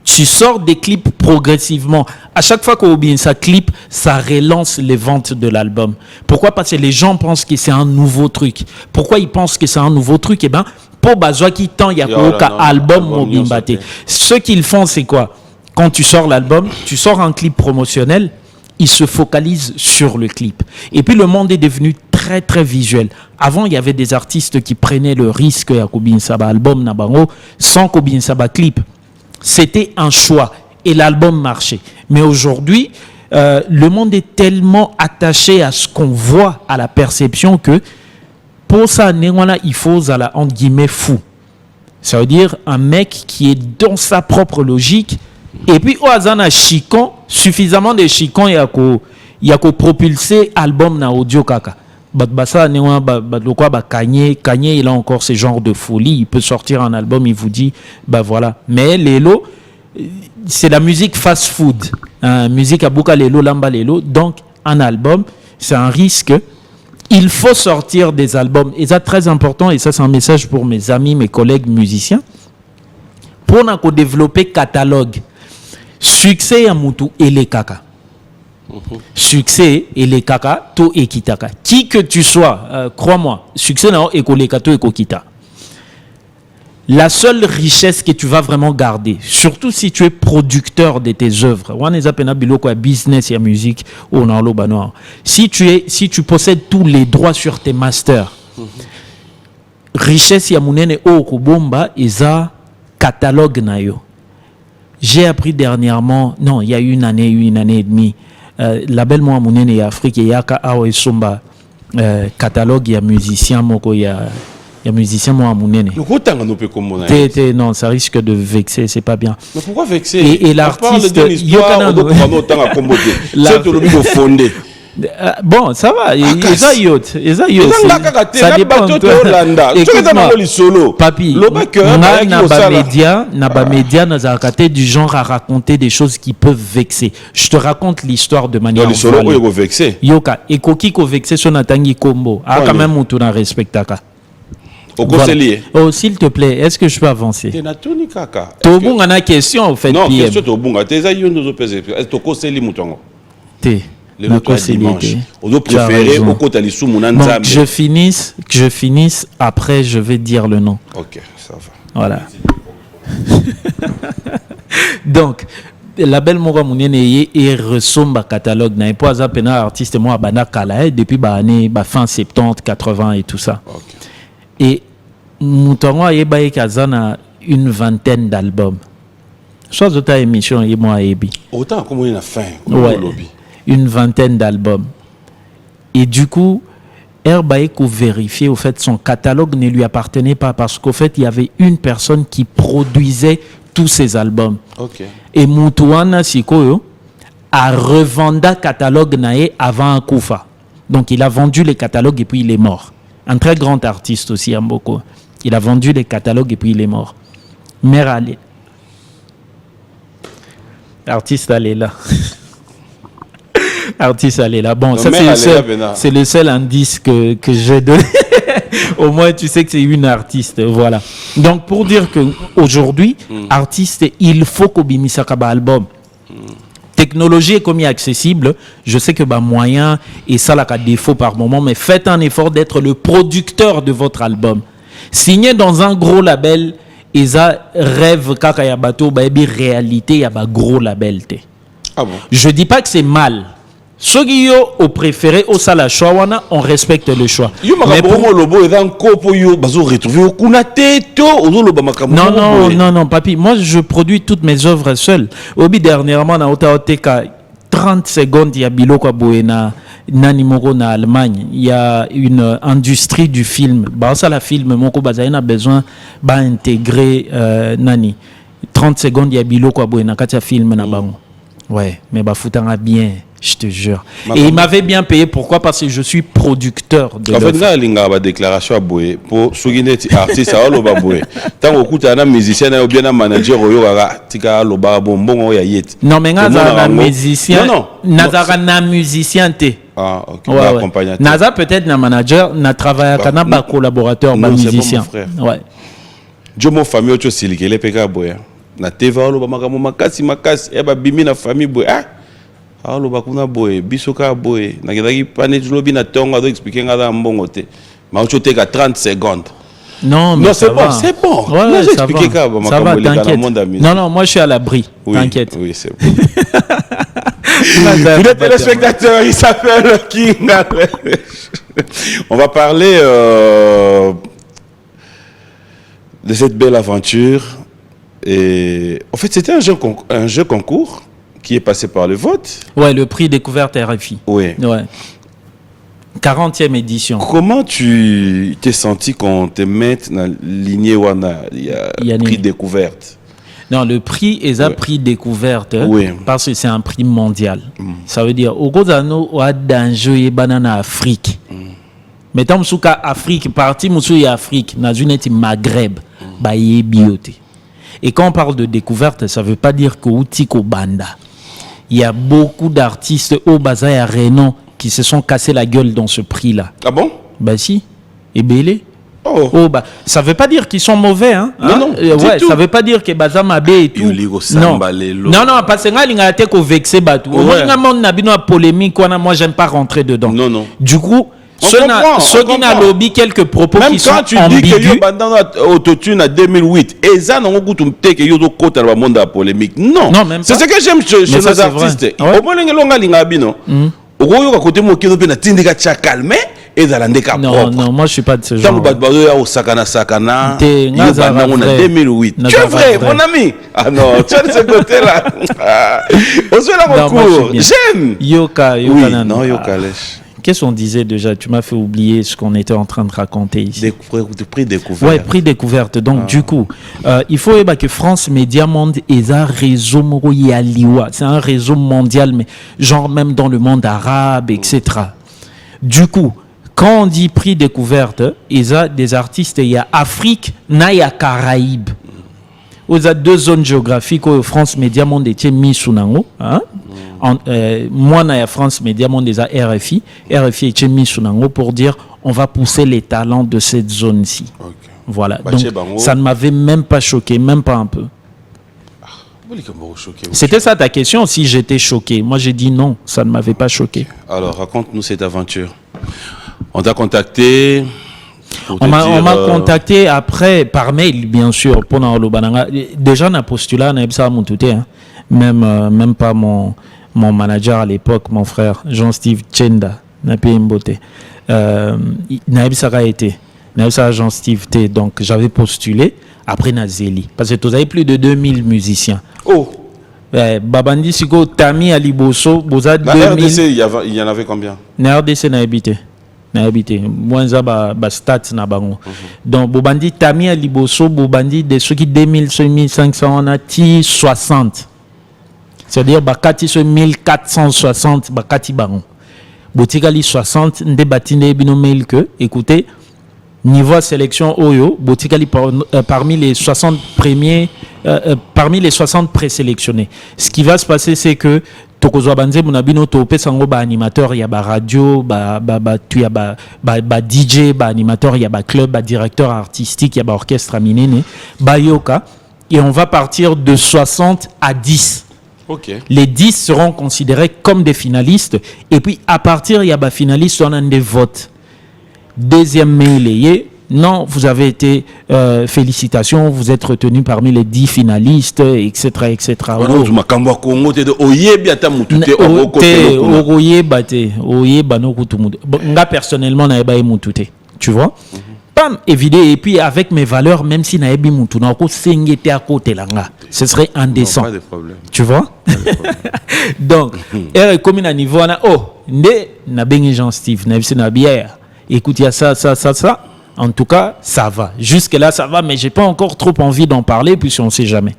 tu sors des clips progressivement. À chaque fois qu'on oublie ça clip, ça relance les ventes de l'album. Pourquoi? Parce que les gens pensent que c'est un nouveau truc. Pourquoi ils pensent que c'est un nouveau truc? Eh bien, pour Bazoa qui tend, il y a un album Mobimbate. Ce qu'ils font, c'est quoi? Quand tu sors l'album, tu sors un clip promotionnel, ils se focalisent sur le clip. Et puis, le monde est devenu très, très visuel. Avant, il y avait des artistes qui prenaient le risque à Kobin Saba album Nabango sans Kobin Saba clip. C'était un choix et l'album marchait. Mais aujourd'hui, le monde est tellement attaché à ce qu'on voit, à la perception que pour ça, il faut entre guillemets fou. Ça veut dire un mec qui est dans sa propre logique et puis au hasard chicon, suffisamment de chicon il y a qu'au propulser album na audio kaka. Kanye, il a encore ce genre de folie. Il peut sortir un album, il vous dit, voilà. Mais Lelo, c'est la musique fast food. Musique à Bouka Lelo, Lamba Lelo. Donc, un album, c'est un risque. Il faut sortir des albums. Et ça, très important, et ça, c'est un message pour mes amis, mes collègues musiciens. Pour nous développer catalogue, succès à Moutou et les Kaka. Succès et les kaka to ekitaka qui que tu sois crois-moi succès na ekoleka to ekokita. La seule richesse que tu vas vraiment garder surtout si tu es producteur de tes œuvres on les appelle biloko business et musique ou na loba noir si tu possèdes tous les droits sur tes masters richesse ya munene o kubomba eza catalogue na yo. J'ai appris dernièrement non il y a une année et demie label moi monene ya Afrique ya ka awe somba catalogue ya musicien moko ya Il y a musicien moi amunene. Nous comptons nous peut comme Non, ça risque de vexer, c'est pas bien. Mais pourquoi vexer? Et l'artiste Yokana no autant à comboter. C'est tout le monde fondé. Bon, ça va. Ça dépend. Écoute-moi, papi, na média nazakate du genre à raconter des choses qui peuvent vexer. Je te raconte l'histoire de manière vexé. Yoka, et koki ko vexé son atangi combo. Ah, quand même, on a respectaka. Oh, s'il te plaît, est-ce que je peux avancer? Tobung a une question, au fait. Non, question Tobung. T'es à yon de pèse. Est-ce que Koseli Moutongo? T'es. Le dimanche. On doit préférer au côté de l'issou mon donc, que je finisse, après je vais dire le nom. Ok, ça va. Voilà. Donc, la belle Mora Mounene et ressemble à catalogue. N'a pas à peine artiste moi bana kala depuis année fin 70, 80 et tout ça. Okay. Et Moutongo a baé kazana une vingtaine d'albums. Soit de ta émission et moi ebi. Autant comme on a faim. Ouais. Une vingtaine d'albums. Et du coup, Herbaïko vérifiait, au fait, son catalogue ne lui appartenait pas parce qu'au fait, il y avait une personne qui produisait tous ces albums. Okay. Et Moutouana Sikoyo a revendu catalogue naé avant Koufa. Donc, il a vendu les catalogues et puis il est mort. Un très grand artiste aussi, Mboko. Il a vendu les catalogues et puis il est mort. Mère Ali. L'artiste, elle est là. Artiste, elle est là. Bon, ça c'est le seul indice que j'ai donné. Au moins, tu sais que c'est une artiste. Voilà. Donc, pour dire qu'aujourd'hui, artiste, il faut qu'on bimisa kaba album. Technologie est comme accessible. Je sais que moyen et ça là défaut par moment, mais faites un effort d'être le producteur de votre album. Signé dans un gros label, et ça rêve kaka ya bateau, réalité ya gros label. Ah bon? Je dis pas que c'est mal. Ceux qui ont préféré au sala choix, on respecte le choix. Non, papi, moi je produis toutes mes œuvres seul. Obi dernièrement na Otaoteka 30 secondes il y a Biloko Boena Nanimoro na Allemagne, il y a une industrie du film. Bah ça la film moko bazaina besoin ba intégrer nani 30 secondes il y a Biloko Boena katia film na bango. Ouais, mais bah foutanga bien. Je te jure. Et il m'avait bien payé. Pourquoi? Parce que je suis producteur de l'œuvre. En fait, il y a une déclaration à Boué pour souligner artiste à Oloba Boué. Tant que tu as un musicien ou bien un manager, tu as un bonbon. Non, mais un musicien. Non, un musicien. Ah, ok. Ouais. Naza peut-être un manager, n'a travaillé avec un collaborateur, un musicien. Ouais. Je m'en famille, tu sais, il est péka Boué. Na TV, Oloba makasi, et bah bimi na famille Boué. Alors bakuna boy bisoka boy na kedaki pané lobi na tonga do expliquer ngada mbongo te ma ochote ka 30 secondes. Non mais c'est bon, c'est bon. Ouais, ça va, t'inquiète. Non, moi je suis à l'abri. Oui, t'inquiète. Oui, c'est bon. Vous êtes téléspectateurs, il s'appelle King. On va parler de cette belle aventure et en fait, c'était un jeu concours qui est passé par le vote. Ouais, le prix découverte RFI. Oui. Ouais. 40e édition. Comment tu t'es senti quand te mette dans la lignée où il y a prix découverte? Non, le prix est un prix découverte parce que c'est un prix mondial. Ça veut dire, au Gozano, on a danger et banana Afrique. Mais tant que Afrique, partie Moussou Afrique, dans une Maghreb, baye bioté. Et quand on parle de découverte, ça ne veut pas dire que Outiko Banda. Il y a beaucoup d'artistes au Baza et à Renan qui se sont cassés la gueule dans ce prix-là. Ah bon? Bah si. Et Bélé. Oh. Bah, ça ne veut pas dire qu'ils sont mauvais. Hein? Non. Ouais, ça ne veut pas dire que Baza Mabé et tout. Non, parce que il y a été vexé. Il y a polémique. Moi, j'aime pas rentrer dedans. Non. Du coup, ceux qui n'ont lobby quelques propos même qui sont ambigus. Même quand tu dis que yo bandana autotune en 2008, et ça non goût te que yo do côté dans le monde de la polémique. Non, même c'est ce que j'aime chez les artistes. Au moins les longa linga bino. Au yo ka côté mo kino pe na tindika cha calme et dans l'andeka propre. Non, moi je suis pas de ce genre. Tant que bazo ya au sakana. Yo bandana en 2008. Tu es vrai, mon ami. Ah non, tu es de ce côté là. On se la recours. J'aime. Yoka non, Yoka lèche. qu'est-ce qu'on disait déjà? Tu m'as fait oublier ce qu'on était en train de raconter ici. Prix découvert. Ouais, prix découverte. Donc, du coup, il faut que France Média Monde est un réseau Moroyaliwa. C'est un réseau mondial, mais genre même dans le monde arabe, etc. Du coup, quand on dit prix découverte, il y a des artistes, il y a Afrique, il y a Caraïbes. Il y a 2 zones géographiques où France Média Monde était mis sous nango. Moi, il y a France Média Monde, il y a RFI. RFI était mis sous nango pour dire on va pousser les talents de cette zone-ci. Okay. Voilà. Donc, ça ne m'avait même pas choqué, même pas un peu. C'était ça ta question, si j'étais choqué. Moi, j'ai dit non, ça ne m'avait pas choqué. Alors, raconte-nous cette aventure. On t'a contacté. On m'a contacté après par mail, bien sûr, pour déjà on a postulé, même pas mon manager à l'époque, mon frère Jean-Steve Tchenda, n'a pas été. Jean-Steve T. Donc j'avais postulé après Nazeli parce que tu avais plus de 2000 musiciens. Oh. Babandi Siko Tami Aliboso, Boza 2000. RDC, il y en avait combien? Na RDC n'a habité. Moins ça stats na bango. Donc Bobandi Tami Aliboso, Bobandi de ceux qui 2000 2500 on a 60. C'est-à-dire bakati ce 1460 bakati bango. Botikali 60 nde batine bino mail que écoutez niveau sélection Oyo, Botikali parmi les 60 premiers parmi les 60 présélectionnés. Ce qui va se passer c'est que Tokozwa banze munabino topé sango ba animateur ya ba radio ba tu ya ba DJ ba animateur ya ba club ba directeur artistique ya ba orchestre minene ba yoka et on va partir de 60 à 10. Okay. Les 10 seront considérés comme des finalistes et puis à partir il y a ba finalistes on a des votes. Deuxième mail non, vous avez été félicitations, vous êtes retenu parmi les 10 finalistes, etc., etc. Personnellement, tu vois. Pam, évidemment, et puis avec mes valeurs, même si naebi mutu na ko sengete à côté langa, ce serait indécent. Non, pas de problème. Tu vois? Donc, comme à niveau na na bengi Jean Steve, na na bière. Écoute, il y a ça. En tout cas, ça va. Jusque-là, ça va, mais j'ai pas encore trop envie d'en parler, puisqu'on ne sait jamais.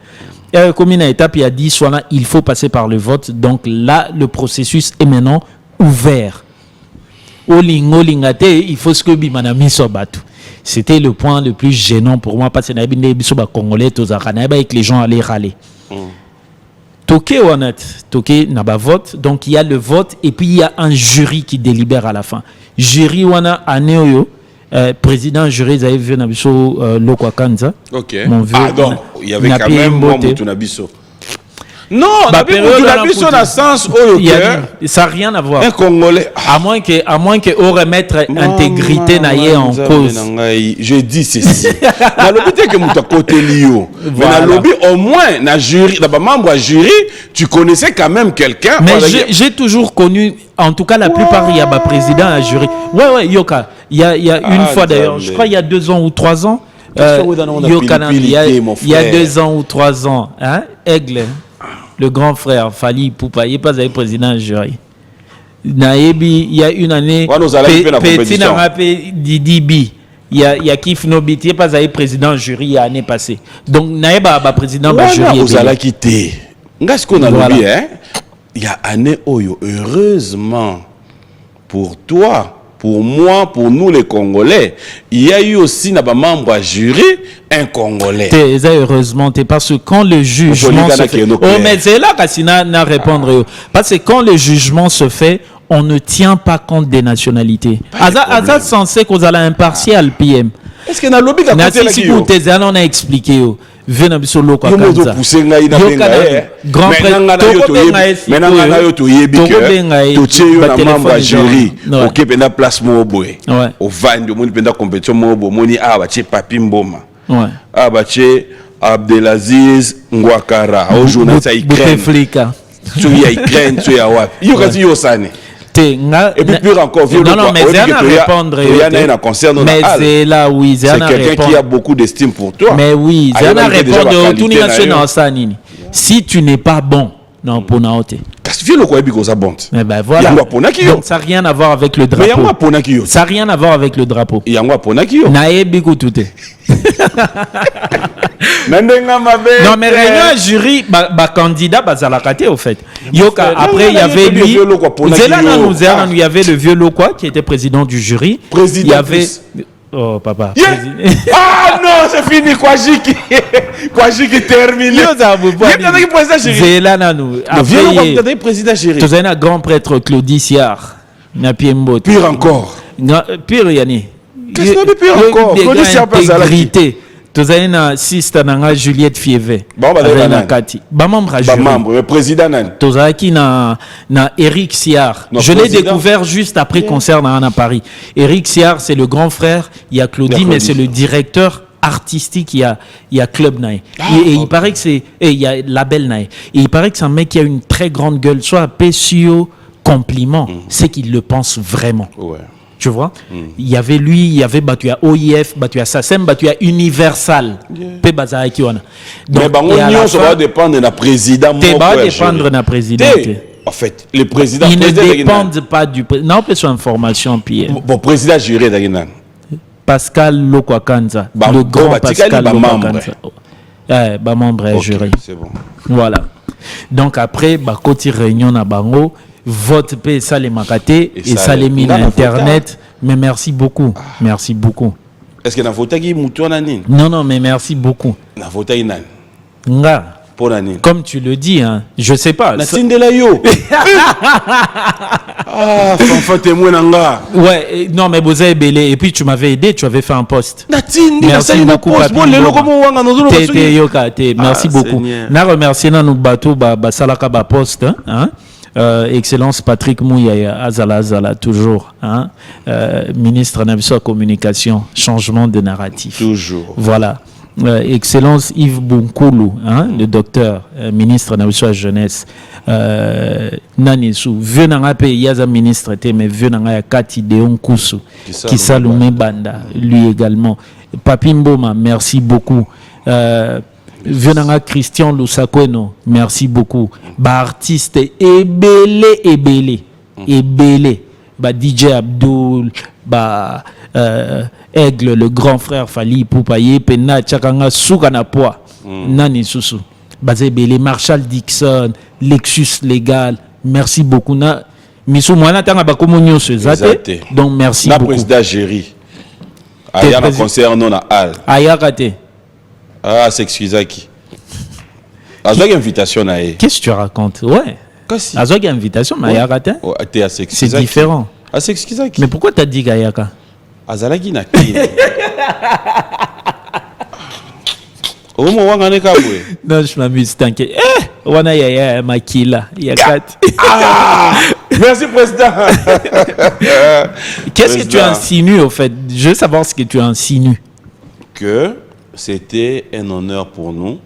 Comme une étape, il y a dit, soit là, il faut passer par le vote. Donc là, le processus est maintenant ouvert. Il faut ce que Bimanami soit battu. C'était le point le plus gênant pour moi, parce que les Congolais, avec les gens allaient râler. Toké n'a pas vote, donc il y a le vote, et puis il y a un jury qui délibère à la fin. Jury wana aneoyo. Président jury, vous avez vu Nabiso Lokwa Kanza. Ok. Mon vieux, donc il y avait quand même Moutou Nabiso. Non, Nabiso dans le sens où ça n'a rien à voir. Un Congolais. À moins que remettre intégrité naïe en cause. Je dis ceci. Dans le but que Moutou côté Lio. Mais dans le but au moins, dans jury, dans membre jury, tu connaissais quand même quelqu'un. Mais j'ai toujours connu, en tout cas la plupart, il y a un président à jury. Ouais, Yoka. Il y a une fois d'ailleurs, je crois il y a 2 ans ou 3 ans. Il y a 2 ans ou 3 ans. Hein? Aigle, le grand frère, Fali Poupa, il n'est pas avec président du jury. Naebi, il y a une année, Petit Namape Didibi. Il y a Kif Nobit, il n'est pas avec président du jury l'année passée. Donc, Naeba, président du jury. Vous allez quitter. Qu'est-ce qu'on a oublié, hein? Il y a année Oyo, heureusement pour toi. Pour moi, pour nous les Congolais, il y a eu aussi un membre à jury, un Congolais. Heureusement, parce que quand le jugement se fait... Oh, mais c'est là qu'Assina n'a répondre. Parce que quand le jugement se fait, on ne tient pas compte des nationalités. Azad censé qu'on a l'impartial PM. Est-ce qu'il y a un lobby qui a côté là? On a expliqué. Vena bisolo kwa kanza. Grand frère. Maintenant ngayo to yebike. To cheyo na mamba jury. Ok penda place mo boy. Au vandi moni penda compétition mo bo moni aba che Papi Mboma. Ouais. Aba che Abdelaziz Ngwakara. Au journaliste Ukraine. Tu y a Ukraine, tu y a wapi. Yo kasi yo sane. Et puis pire encore, non, mais c'est à répondre. Mais c'est là, oui, c'est quelqu'un qui a beaucoup d'estime pour toi. Mais oui, c'est à répondre. Si tu n'es pas bon, non ponaote. Kasi vieux loko ebi koza bonte. Eh ben voilà. Yango aponaki yo. Donc ça n'a rien à voir avec le Mais yango drapeau. aponaki yo. Ça n'a rien à voir avec le drapeau. Yango aponaki yo. Naebi kutute. Nandenga mabe. Non mais réunion jury ba candidat bazalakate au fait. Yoka après il y avait lui. Il y avait le vieux Lokwa qui était président du jury. Président. Il y avait oh papa. Yeah. Ah non, c'est fini Kwajiki. Kwajiki terminé. Yo za bu Il y a un président jury. Zela nanu. Le vieux Lokwa il y a président jury. Tu as un grand prêtre Claudie Siard. Na Piembo. Pire encore. Pire yani. Qu'est-ce que pire encore? Claudie Siard intégrité. Tu as une sister nanga Juliette Fievé. Bon bah na Kati. Ba membre jury. Ba membre, le président nan. Tu as qui na Eric Siard. Je l'ai découvert juste après concert à Paris. Eric Siard, c'est le grand frère, il y a Claudie mais c'est le directeur artistique, il y a Club Nae. Et il paraît que c'est il y a Label Nae. Et il paraît que c'est un mec qui a une très grande gueule, soit à PSU compliment, c'est qu'il le pense vraiment. Ouais. Tu vois, il y avait lui, il y avait battu à OIF, battu à SACEM, battu à Universal. Pe bazar qui on a. Mais bango ça va dépendre de la président. Ça va dépendre de la présidente. En fait, le président. Ils ne dépendent pas du président. Non, on peut sur information Pierre. Bon, président juré d'Aguinan. Pascal Lokwakanza, le grand Pascal Lokwakanza. Bah membre juré. C'est bon. Voilà. Donc après, bah côté réunion à Bango. Vote paix, ça les makaté et ça les mine internet. Mais merci beaucoup. Merci beaucoup. Est-ce que na voté qui mouton nani? Non, mais merci beaucoup. Na voté nan. Nga. Pour nani? Comme tu le dis, hein, je sais pas. Na sindela yo. Ah, fanfa témoin nanga. Ouais, non mais vous avez belé et puis tu m'avais aidé, tu avais fait un post. Merci beaucoup. Merci beaucoup. Na remercier na nous bateau ba salaka ba post hein. Excellence Patrick Mouya Azala toujours hein? Ministre de la communication, changement de narratif toujours voilà. Excellence Yves Bunkoulou hein? Le docteur ministre de la jeunesse Nanisu vieux nanga pe yaza ministre te mais vieux nanga Kati Deon Kusu qui Salomé Banda lui également Papi Mboma merci beaucoup Venanga Christian Lusakweno, merci beaucoup. Ba artiste ebele. Ba DJ Abdul, ba Aigle, le grand frère Fali Poupaye, Pena Tchakanga Soukanapoi, Nani Susu. Ba ebele Marshall Dixon, Lexus Légal, merci beaucoup. Na Misu Mwana Tanga Bakomonyo Sezate. Donc merci beaucoup. Na président Géry. Aya na concert non à Al. Aya Kate. Ah, s'excuser qui? Azog invitation na e. Qu'est-ce que tu racontes? Ouais. Azog invitation mais Ayaka. C'est différent. Ah, s'excuser qui? Mais pourquoi t'as dit Gayaka? Azalaki na ki. Oh mon wangane kabwe. Non, je m'amuse, t'inquiète. Wana ya makila, yakat. Merci président. Qu'est-ce que tu insinues au fait? Je veux savoir ce que tu insinues. Que c'était un honneur pour nous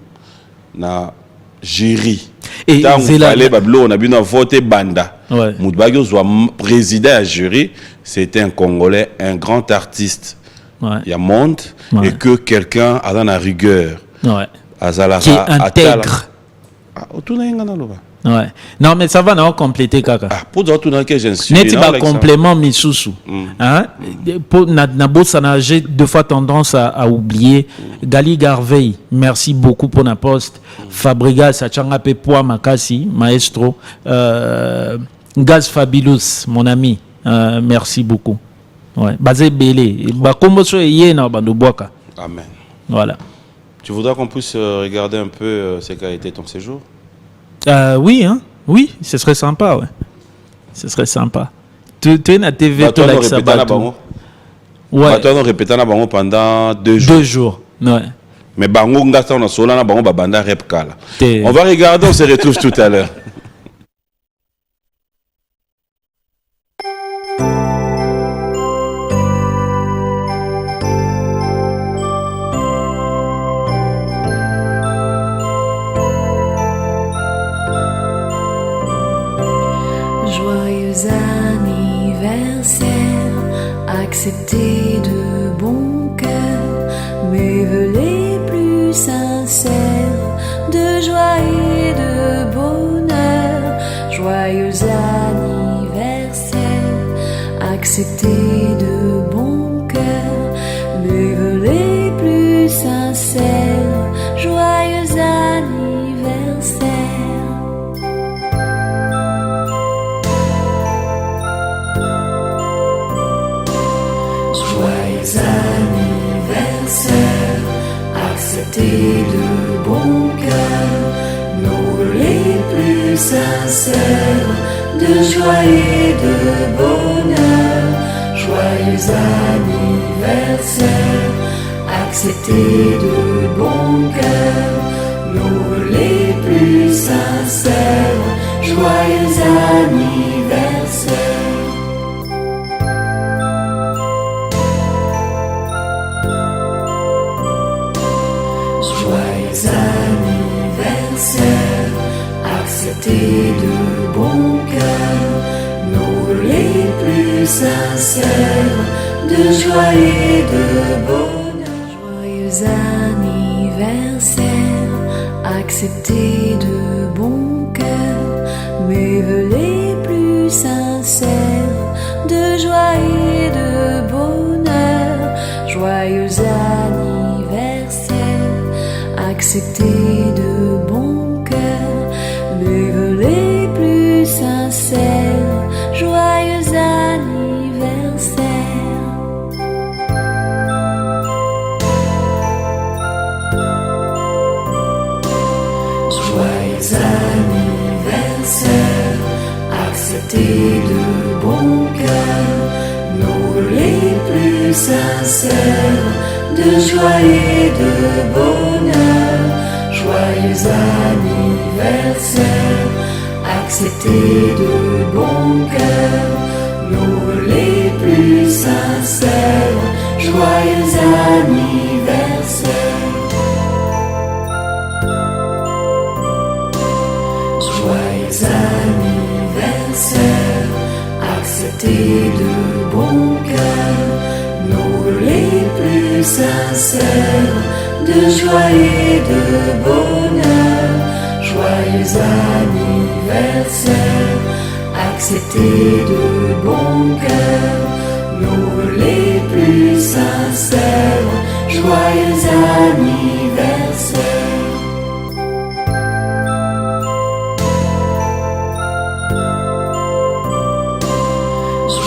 na jury. Et on a bien voté Banda. Moudbagio soit président à jury, c'était un Congolais, un grand artiste. Il y a monde et que quelqu'un a dans la rigueur. Qui est intègre. Ouais. Non mais ça va non compléter kaka. Pour dire tout dans que je suis. N'est-ce pas complément misusu. Hein? Pour nabo j'ai deux fois tendance à oublier Gali Garvey. Merci beaucoup pour la poste. Fabrigas Achanga Pepoa Makasi, maestro. Gaz Fabulous, mon ami. Merci beaucoup. Ouais. Basé Belé. Bakombo so yé na bandoboaka. Amen. Voilà. Tu voudrais qu'on puisse regarder un peu ce qu'a été ton séjour? Oui, hein? Oui, ce serait sympa, ouais. Ce serait sympa. Tu es na TV, tu as ouais. Tu as répété pendant 2 jours. 2 jours, ouais. Mais bango ngata on a sola na bango babanda repkala. On va regarder, on se retrouve tout à l'heure. Accepter de bon cœur mes vœux les plus sincères de joie et de bonheur. accepter de bon cœur mes vœux les plus sincères. Joyeux anniversaire. Joyeux anniversaire, acceptez de bon cœur nos vœux les plus sincères, de joie et de bonheur. Joyeux anniversaire, acceptez de bon cœur nos vœux les plus sincères. Joyeux anniversaire. Joyeux anniversaire, acceptez de bon cœur nos vœux les plus sincères, de joie et de bonheur. Joyeux anniversaire, acceptez de bon cœur mes vœux les plus sincères, de joie et de bonheur. Joyeux anniversaire, acceptez de bon cœur mes vœux les plus sincères. Joyeux anniversaire. Joyeux anniversaire, acceptez de bon cœur nos vœux les plus sincères, de joie et de bonheur. Joyeux anniversaire, acceptez de bon cœur nos vœux les plus sincères. Joyeux anniversaire. Joyeux anniversaire, acceptez de bon cœur nos vœux les plus sincères, de joie et de bonheur. Joyeux anniversaire, acceptez de bon cœur nos vœux les plus sincères. Joyeux anniversaire.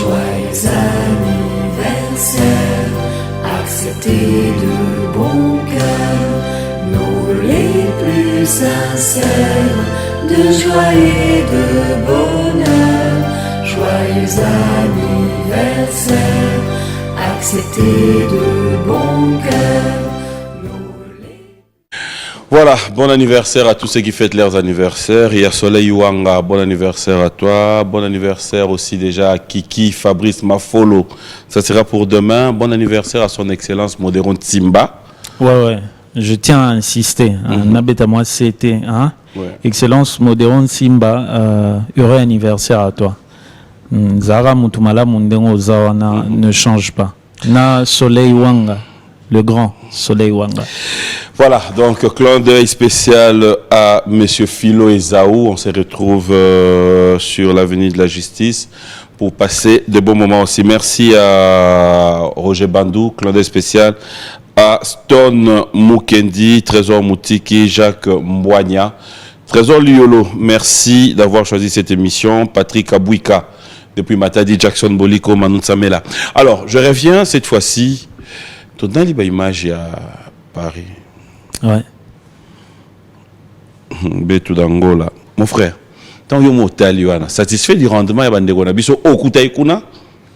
Joyeux anniversaire, acceptez de bon cœur nos vœux les plus sincères, de joie et de bonheur. Joyeux anniversaire, acceptez de bon cœur nos vœux les... Voilà, bon anniversaire à tous ceux qui fêtent leurs anniversaires. Il y a Soleil Wanga, bon anniversaire à toi. Bon anniversaire aussi déjà à Kiki, Fabrice Mafolo. Ça sera pour demain. Bon anniversaire à son excellence Modéron Tsimba. Ouais. Je tiens à insister. Nabeta moi c'était. Ouais. Excellence Modéron Simba, heureux anniversaire à toi. Zara Mutumala Mundengo Zawana ne change pas. Na Soleil Wanga, le grand Soleil Wanga. Voilà, donc clin d'œil spécial à Monsieur Philo Ezaou. On se retrouve sur l'avenue de la Justice pour passer de bons moments aussi. Merci à Roger Bandou, clin d'œil spécial à Stone Mukendi, Trésor Moutiki, Jacques Mbouania, Trésor Liolo. Merci d'avoir choisi cette émission. Patrick Abouika, depuis Matadi, Jackson Boliko, Manu Samela. Alors, je reviens cette fois-ci. Tu as une image à Paris. Ouais. Betou d'Angola. Mon frère, tant que vous satisfait du rendement,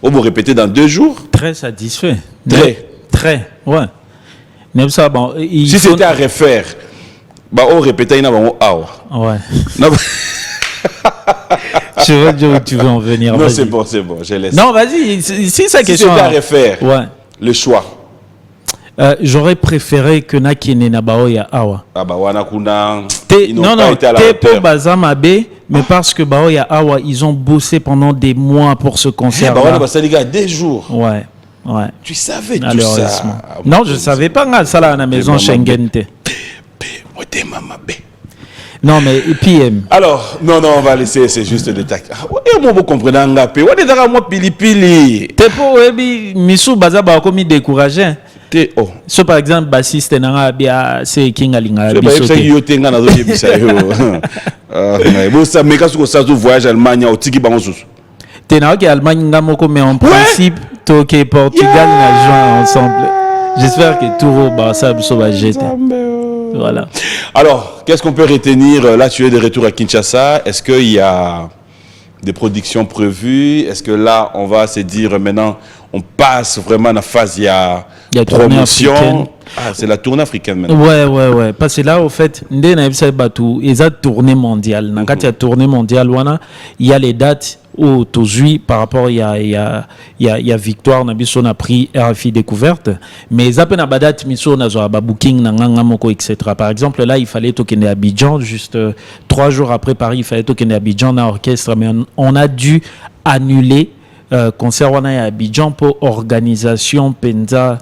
on va répéter dans 2 jours. Très satisfait. Très, ouais. Même ça, bon, si c'était à refaire, bah, on répétait, ouais. Non, Je veux dire où tu veux en venir. non c'est bon, je laisse. Non, vas-y, si ça si question. c'était à refaire, ouais. le choix. J'aurais préféré que Nakine Nabaoya Awa. Ah bah Wanakuna, Non, t'es pour Bazamabe, mais parce que Baoya Awa, ils ont bossé pendant des mois pour ce concert. Bah Wana ça les gars, des jours. Ouais. Tu savais tout malheureusement. ça. Non, je savais pas ça là à la maison Schengen. Non, mais et puis Alors, non, on va laisser, c'est juste des tacs. Et moi, vous comprenez, Ngapé. Vous êtes moi, pili. t'es pour Missou Bazaba comme découragé. Oh. So par exemple, bassiste nanga bia c'est Kingalinga Je sais que vous tenga na zoye bisa yo. Vous ça mais quand ça voyage Allemagne au tiki bango. T'es na que Allemagne ngamoko mais en principe Toké Portugal na joint ensemble. J'espère que tout va ça va jeter. Voilà. Alors, qu'est-ce qu'on peut retenir? Là, tu es de retour à Kinshasa. Est-ce qu'il y a des productions prévues? Est-ce que là, on va se dire maintenant, on passe vraiment à la phase, il y a promotion? Ah, c'est la tournée africaine maintenant. Ouais. Parce que là, au fait, ndé na ebisa batu, ils ont tournée mondiale. Quand il y a tournée mondiale, il y a les dates où aujourd'hui, par rapport, il y a Victoire, on a pris RFI Découverte. Mais ils ont pas de date, on a booking, etc. Par exemple, là, il fallait tourner à Abidjan, juste 3 jours après Paris, il fallait tourner à Abidjan, dans l'orchestre. Mais on a dû annuler concert à Abidjan pour organisation Penza.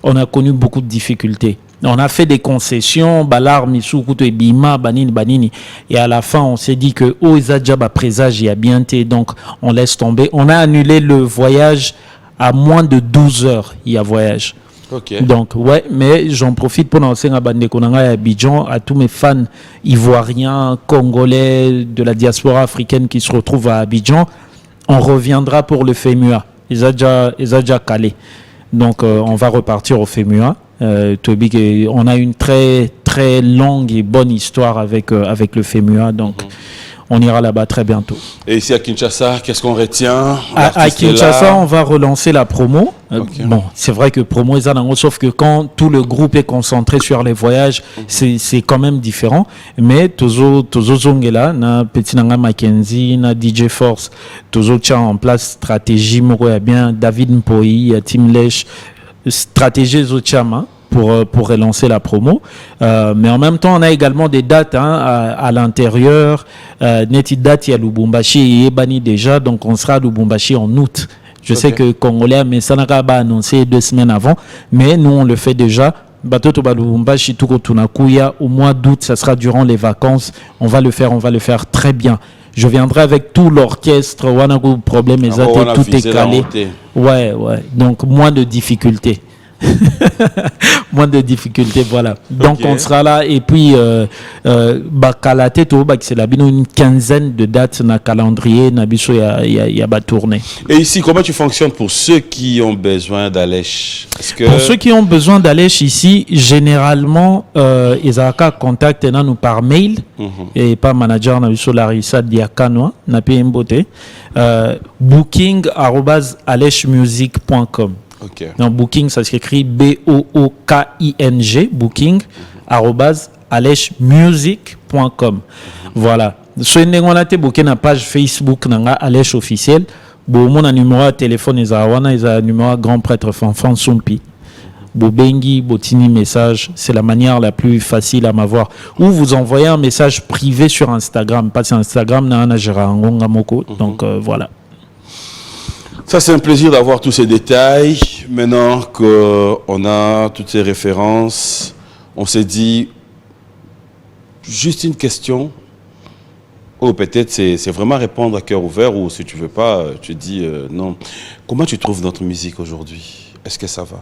On a connu beaucoup de difficultés. On a fait des concessions, Balar, Missou, Kouto et Bima, Banini. Et à la fin, on s'est dit que Oizadjaba présage, il y a bien été, donc on laisse tomber. On a annulé le voyage à moins de 12 heures, il y a voyage. Okay. Donc, ouais, mais j'en profite pour lancer un bande Konanga à Abidjan à tous mes fans ivoiriens, congolais, de la diaspora africaine qui se retrouvent à Abidjan. On reviendra pour le FEMUA. Ils ont déjà calé. Donc, on va repartir au FEMUA. On a une très, très longue et bonne histoire avec le FEMUA. Donc, on ira là-bas très bientôt. Et ici à Kinshasa, qu'est-ce qu'on retient? À Kinshasa, on va relancer la promo. Okay. Bon, c'est vrai que promo est en sauf que quand tout le groupe est concentré sur les voyages, c'est quand même différent. Mais Tozo Zongela, na Petit Nanga Mackenzie, na DJ Force, Tozo tient en place stratégie, bien David Mpoyi, Tim Lech, stratégie Zochama pour relancer la promo. Mais en même temps, on a également des dates à l'intérieur. Neti date, il y a Lubumbashi et Ebani déjà, donc on sera à Lubumbashi en août. Je sais que Congolais, mais ça n'a pas annoncé 2 semaines avant, mais nous on le fait déjà. Batoto Balubumbashi Tuko Tunakuya au mois d'août, ça sera durant les vacances. On va le faire très bien. Je viendrai avec tout l'orchestre. Wanagu problème, tout est calé. Ouais. Donc moins de difficultés. Moins de difficultés, voilà. Donc on sera là et puis Bakalate c'est la une quinzaine de dates dans le calendrier nabiso il y a tournée. Et ici, comment tu fonctionnes pour ceux qui ont besoin d'Alèche? Pour ceux qui ont besoin d'Alèche ici, généralement ils ont qu'à contacter nous par mail et par manager nabiso Larissa Diakanoa na PMBOT booking@alechmusic.com. Okay. Donc, booking, ça s'écrit BOOKING, booking, @alechmusic.com. Voilà. Si on a booké na page Facebook, nanga Alech officiel, mon numéro de téléphone, ils ont numéro grand prêtre Fanfan Sumpi. Bobengi, Botini message, c'est la manière la plus facile à m'avoir. Ou vous envoyez un message privé sur Instagram, pas sur Instagram, na Gérard Ngonga Moko. Donc, voilà. Ça, c'est un plaisir d'avoir tous ces détails. Maintenant qu'on a toutes ces références, on s'est dit, juste une question. Oh, peut-être c'est vraiment répondre à cœur ouvert ou si tu veux pas, tu dis non. Comment tu trouves notre musique aujourd'hui? Est-ce que ça va?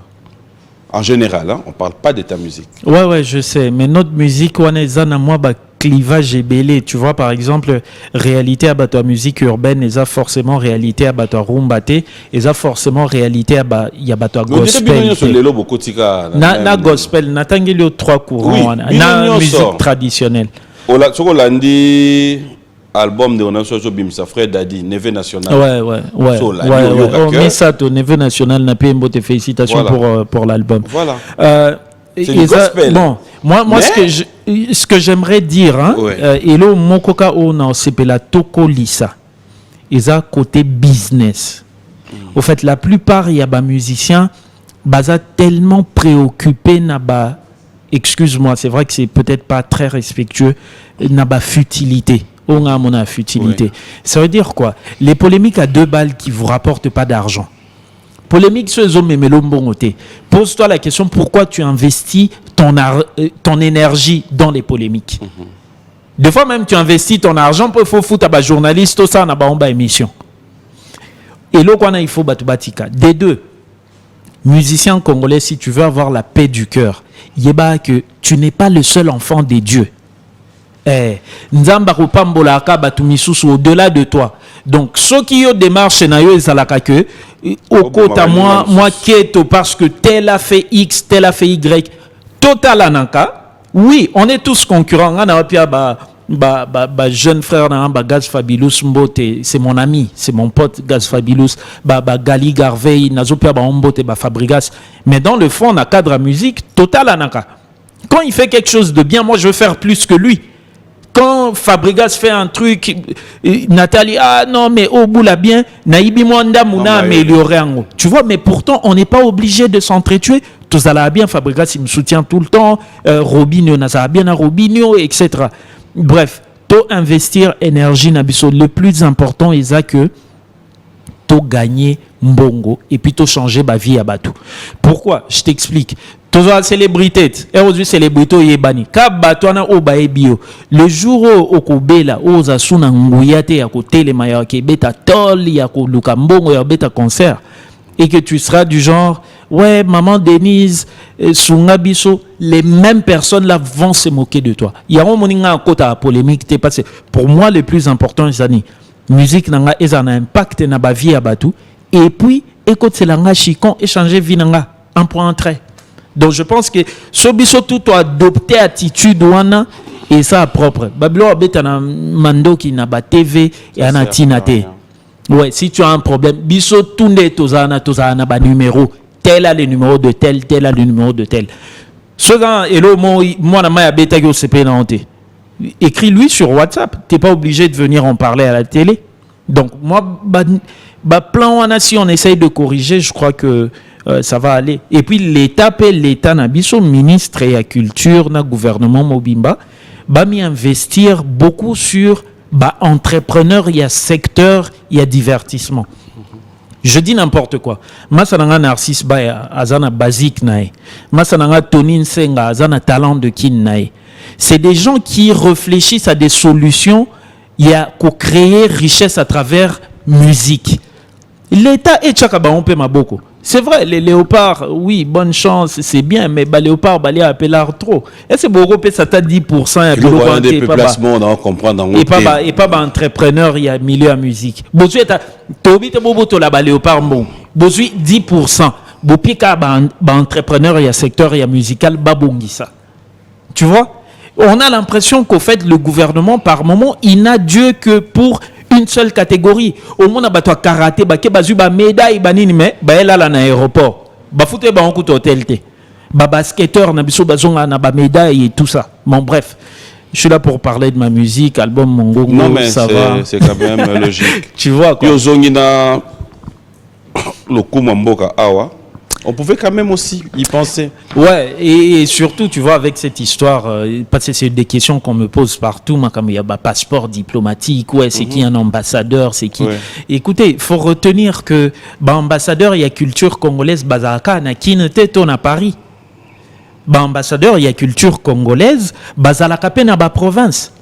En général, on ne parle pas de ta musique. Ouais, je sais. Mais notre musique, on est à moi, clivage et belé. Tu vois, par exemple, réalité à bateau musique urbaine, ils ont forcément réalité à bateau rumbate, ils ont forcément réalité à bateau gospel. Na gospel, na tangeli 3 courants, na musique traditionnelle. Ola Tsokolandi album de Onanso Bimsa Frère Dadi, Neve National. Ouais. Mais ça, ton Neve National n'a pas une félicitations pour l'album. Voilà. C'est du gospel. Bon, moi ce que j'aimerais dire, et là, mon coca on c'est la Toko Lisa. Ils ont côté business. Au fait, la plupart il y a des musiciens, baza tellement préoccupés n'a excuse-moi, c'est vrai que c'est peut-être pas très respectueux, n'a pas futilité. On a mon futilité. Oui. Ça veut dire quoi? Les polémiques à 2 balles qui vous rapportent pas d'argent. Polémique sur les hommes et melombonoté. Pose-toi la question, pourquoi tu investis ton énergie dans les polémiques? Des fois même, tu investis ton argent pour faut foutre à journaliste, tout ça, on a une émission. Et là, il faut batubatika. Des deux, musicien congolais, si tu veux avoir la paix du cœur, yeba que tu n'es pas le seul enfant des dieux. Nzamba kupambola ka batu misusu au-delà de toi. Donc ceux qui ont démarche na yo ezalaka que au côté moi keto parce que tel a fait X, tel a fait Y, total anaka. Oui, on est tous concurrents. On a pia jeune frère na Gaz Fabulous Mbote, c'est mon ami, c'est mon pote Gaz Fabulous, Gali Garvey, nazo pia Mbote Fabrigas. Mais dans le fond, on a cadre à musique total anaka. Quand il fait quelque chose de bien, moi je veux faire plus que lui. Quand Fabregas fait un truc, Nathalie, ah non, mais au bout là bien, Naïbi Mwanda Mouna amélioré en haut. Tu vois, mais pourtant, on n'est pas obligé de s'entretuer. Tout ça là bien, Fabregas, il me soutient tout le temps. Robinho, ça bien à Robinho, etc. Bref, to investir énergie, Nabiso, le plus important, c'est que to gagner mbongo et puis to changer ma vie à Batou. Pourquoi? Je t'explique. Toujours célébrité. Et aujourd'hui, célébrité yebani. Kabatwana obaebio. Le jour où okobela ozasuna nguyate ya côté les maya ke beta tol ya ko lukambongo ya beta concert et que tu seras du genre ouais maman Denise sungabiso, les mêmes personnes là vont se moquer de toi. Il y a un moninga en côté à polémique t'es passé. Pour moi le plus important c'est musique nanga ezana impact na ba vie à Batou et puis écoute c'est langa chicon échanger vie nanga un point en trait. Donc je pense que ce biso tout doit adopter attitude wana et ça propre. Babylon abeta na mando qui na ba TV et ana tinate. Ouais, si tu as un problème, biso tunde tozana ba numéro, tel a le numéro de tel a le numéro de tel. Ce gars hello moi na ma beta yo CP na honte. Écris-lui sur WhatsApp, t'es pas obligé de venir en parler à la télé. Donc moi plan wana si on essaye de corriger, je crois que ça va aller. Et puis l'État nabiso ministre et la culture na gouvernement Mobimba va m'y investir beaucoup sur entrepreneur, il y a secteur, il y a divertissement. Je dis n'importe quoi. Masananga Narcisse Baya azana basique nae. Masananga Tony Nsenga azana talent de kin nae. C'est des gens qui réfléchissent à des solutions, il y a qu'au créer richesse à travers musique. L'État est chakaba on peut maboko. C'est vrai, les léopards, oui, bonne chance, c'est bien, mais les léopards, les appellent trop. Et c'est beaucoup, ça t'a 10%. Il y a des placements, on comprend. Et pas entrepreneur, il y a milieu à musique. Bozu est à Tobi te bobo to la léopard bon. Bozu 10%. Bopika entrepreneur, il y a secteur, il y a musical, babongisa. Tu vois? On a l'impression qu'au fait, le gouvernement, par moment, il n'a Dieu que pour une seule catégorie. Au monde a karaté, médaille, mais là na aéroport. Foute on coûte hôtel. Basketteur, na biso bazonga na médaille et tout ça. Bon bref, je suis là pour parler de ma musique, album Mongo. Non mais ça va. C'est quand même logique. Tu vois quoi? Yo zongina le kumamboka awa. On pouvait quand même aussi y penser. Ouais, et surtout, tu vois, avec cette histoire, parce que c'est des questions qu'on me pose partout, moi, comme il y a un passeport diplomatique, ouais, c'est qui un ambassadeur, c'est qui. Ouais. Écoutez, il faut retenir que, ambassadeur, il y a culture congolaise, Bazaka, na Kineteton à Paris. Ambassadeur, il y a culture congolaise, Bazalaka na ba province.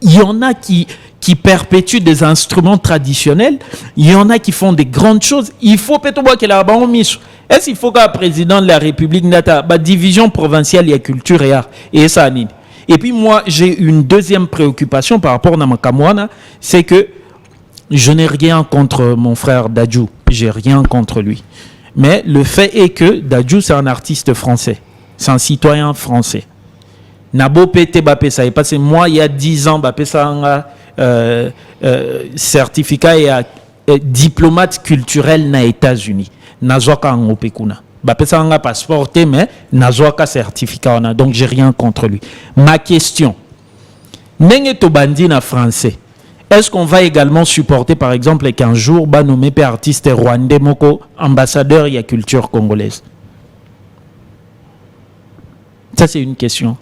Il y en a qui perpétuent des instruments traditionnels, il y en a qui font des grandes choses. Il faut peut-être voir qu'il y a un mis. Est-ce qu'il faut qu'un président de la République n'ait pas division provinciale, il y a culture et art et ça anime. Et puis moi, j'ai une deuxième préoccupation par rapport à Makamwana, c'est que je n'ai rien contre mon frère Dadju, j'ai rien contre lui. Mais le fait est que Dadju, c'est un artiste français, c'est un citoyen français. Nabo Pete Bapé, ça est passé. Moi, il y a 10 ans, Bapé, ça a certificat et diplomate culturel aux États-Unis. Nazoaka en Opekuna. Bapé, ça a passeport, mais Nazoaka certificat. Donc, j'ai rien contre lui. Ma question, Nenge Tobandi na français. Est-ce qu'on va également supporter, par exemple, qu'un jour, nommer artiste rwandais Moko, ambassadeur, il y a culture congolaise? Ça, c'est une question.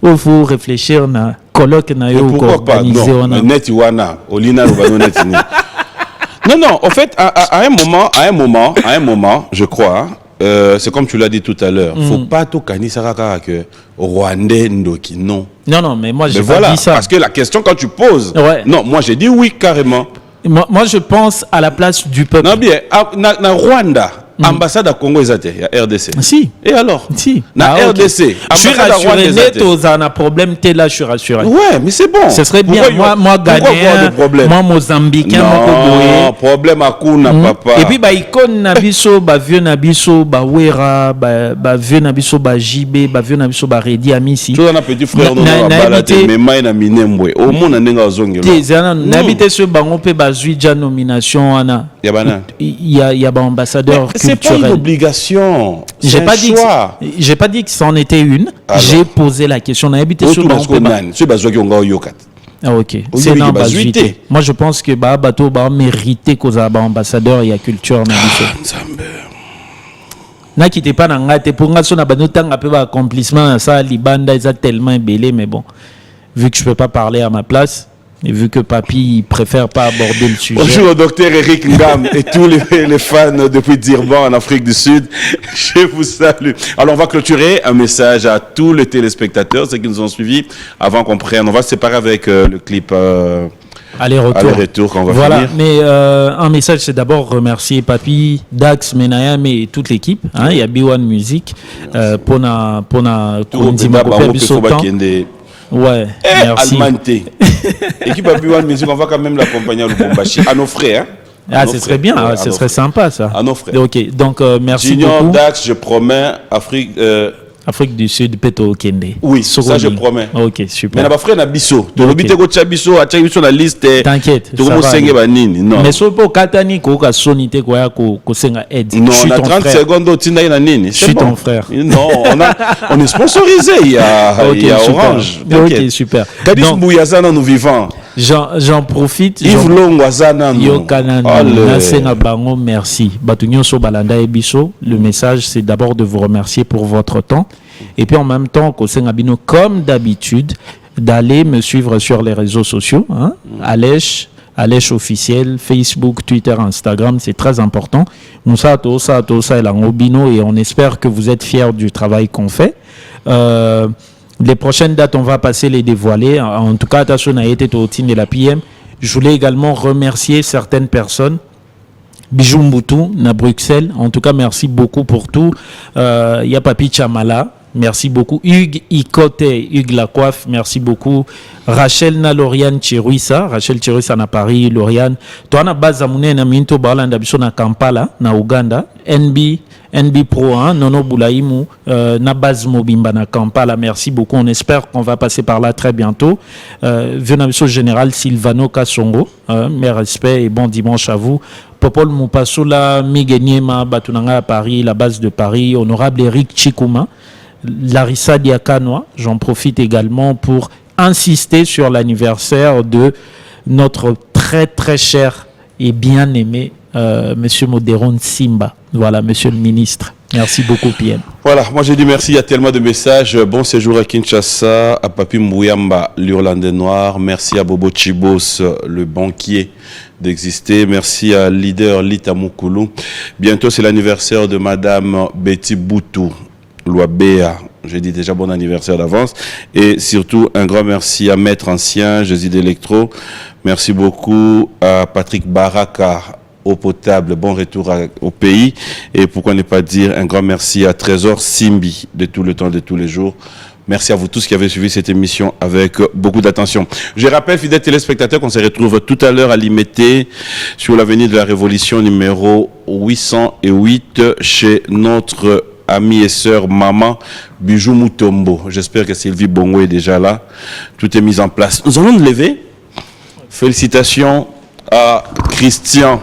Il faut réfléchir na colloque na yo organisé on a net wana olina non en fait à un moment je crois c'est comme tu l'as dit tout à l'heure. Faut pas tout kanisaka que Rwandais ndoki, non. Non, mais moi, j'ai Mais pas voilà, dit ça. parce que la question quand tu poses, Ouais. non, moi j'ai dit oui carrément. Moi, je pense à la place du peuple. Non bien, na Rwanda, ambassade à Congo ezate, il y a RDC. Si. Et alors? Si. Na Ah, ok. RDC, Je suis ambassade à Rwanda rassuré, net ezate. aux un problème, t'es là, je suis rassuré. Ouais, mais c'est bon. Ce serait bien, Pourquoi moi pourquoi avoir Ghanéen, de problème? moi Mozambicain, moi Non, Koboé. problème à Kuna, papa. Et puis, icône Nabiso, vieux Nabiso, Wera, vieux Nabiso, JB, vieux Nabiso, Redi Amisi. Tu as un petit frère, non, na balade, habité- mais maï na minembwe. Au monde, on est en zone. N'habite ce bango pe bazui déjà nomination ana. Yabana. Il y a un ambassadeur C'est pas une culturel. obligation. J'ai C'est pas un dit choix. j'ai pas dit que c'en était une. Alors. J'ai posé la question. N'habite ce Autour de bango ce pe qu'on ba- a, c'est bazouki on va au yokat. Ah ok. Au C'est lieu non de bazuité. bazuité. Moi je pense que bateau mérité cause ba ambassadeur il y a culture na biso. Nzambe. Na qui pas na ngate pour nga so na bano tanga pe ba accomplissement na ça libanda ils a tellement embellé mais bon. Vu que je peux pas parler à ma place et vu que papy il préfère pas aborder le sujet. Bonjour au docteur Eric Ngam et tous les fans depuis Durban en Afrique du Sud. Je vous salue. Alors on va clôturer un message à tous les téléspectateurs, ceux qui nous ont suivis avant qu'on prenne. On va se séparer avec le clip aller-retour qu'on va Voilà, finir. mais un message, c'est d'abord remercier Papi, Dax, Menayam et toute l'équipe. Hein, il y a B1 Music pour na Tout le monde il faut pas qu'il y ait des Ouais, merci. Almanté. Équipe à B1 Music, on va quand même l'accompagner à Lubumbashi, à nos frères. Hein. Ah, ce serait bien, ce serait sympa ça. À nos frères. Ok, donc merci Junior, beaucoup. Dax, je promets, Afrique du Sud, Peto Kende. Oui, ça je promets. Ok, Mais super. na ba frère na biso. To lobite ko tcha biso, acha biso na liste. T'inquiète. To ça mo va senge aller. ba nini? Non. Mais so po katani ko ka sonité ko ya ko senga aide. Non, Je suis on a ton 30 frère. secondes au Tina na nini. Je suis ton frère. Non, on est sponsorisé, il y a super. Orange. Ok, super. Kadis Donc, Bouyazana nous vivants. J'en profite. Yves Longwazana nous. Yo kanana nasenga bango merci. Batu nyonso balanda e biso. Le message c'est d'abord de vous remercier pour votre temps et puis en même temps kosenga bino comme d'habitude d'aller me suivre sur les réseaux sociaux hein. Alèche officiel, Facebook, Twitter, Instagram, c'est très important. Moussa Tosa et Langobino et on espère que vous êtes fiers du travail qu'on fait. Les prochaines dates, on va passer les dévoiler. En tout cas, attention à été au team de la PM. Je voulais également remercier certaines personnes. Bijou Mboutou, na Bruxelles. En tout cas, merci beaucoup pour tout. Il y a Papi Chamala. Merci beaucoup. Hugues Ikote, Hugues Lacoiffe, merci beaucoup. Rachel na Lauriane Chiruisa. Rachel Chiruisa na Paris, Lauriane. Toi, na base amune na minto balanda biso na Kampala, na Uganda. NB Pro 1, Nono Boulaïmou, na base Mobimba na Kampala. Merci beaucoup. On espère qu'on va passer par là très bientôt. Venabiso Général Silvano Kassongo. Mes respects et bon dimanche à vous. Popol Moupassoula, Migueniema, Batunanga à Paris, la base de Paris. Honorable Eric Chikouma. Larissa Diakanoa, j'en profite également pour insister sur l'anniversaire de notre très très cher et bien aimé Monsieur Modéron Simba. Voilà, Monsieur le ministre. Merci beaucoup, PM. Voilà, moi j'ai dit merci, il y a tellement de messages. Bon séjour à Kinshasa, à Papi Mbouyamba, l'Irlandais noir. Merci à Bobo Chibos, le banquier d'exister. Merci à leader Lita Moukoulou. Bientôt c'est l'anniversaire de Madame Betty Boutou. Béa, je dis déjà bon anniversaire d'avance et surtout un grand merci à Maître Ancien, Jésus d'Electro. Merci beaucoup à Patrick Baraka, Eau Potable, bon retour au pays et pourquoi ne pas dire un grand merci à Trésor Simbi de tout le temps, de tous les jours. Merci à vous tous qui avez suivi cette émission avec beaucoup d'attention. Je rappelle, fidèles téléspectateurs, qu'on se retrouve tout à l'heure à l'Imété sur l'avenue de la Révolution numéro 808 chez notre ami et sœur maman Bijou Moutombo. J'espère que Sylvie Bongo est déjà là. Tout est mis en place. Nous allons nous lever. Félicitations à Christian.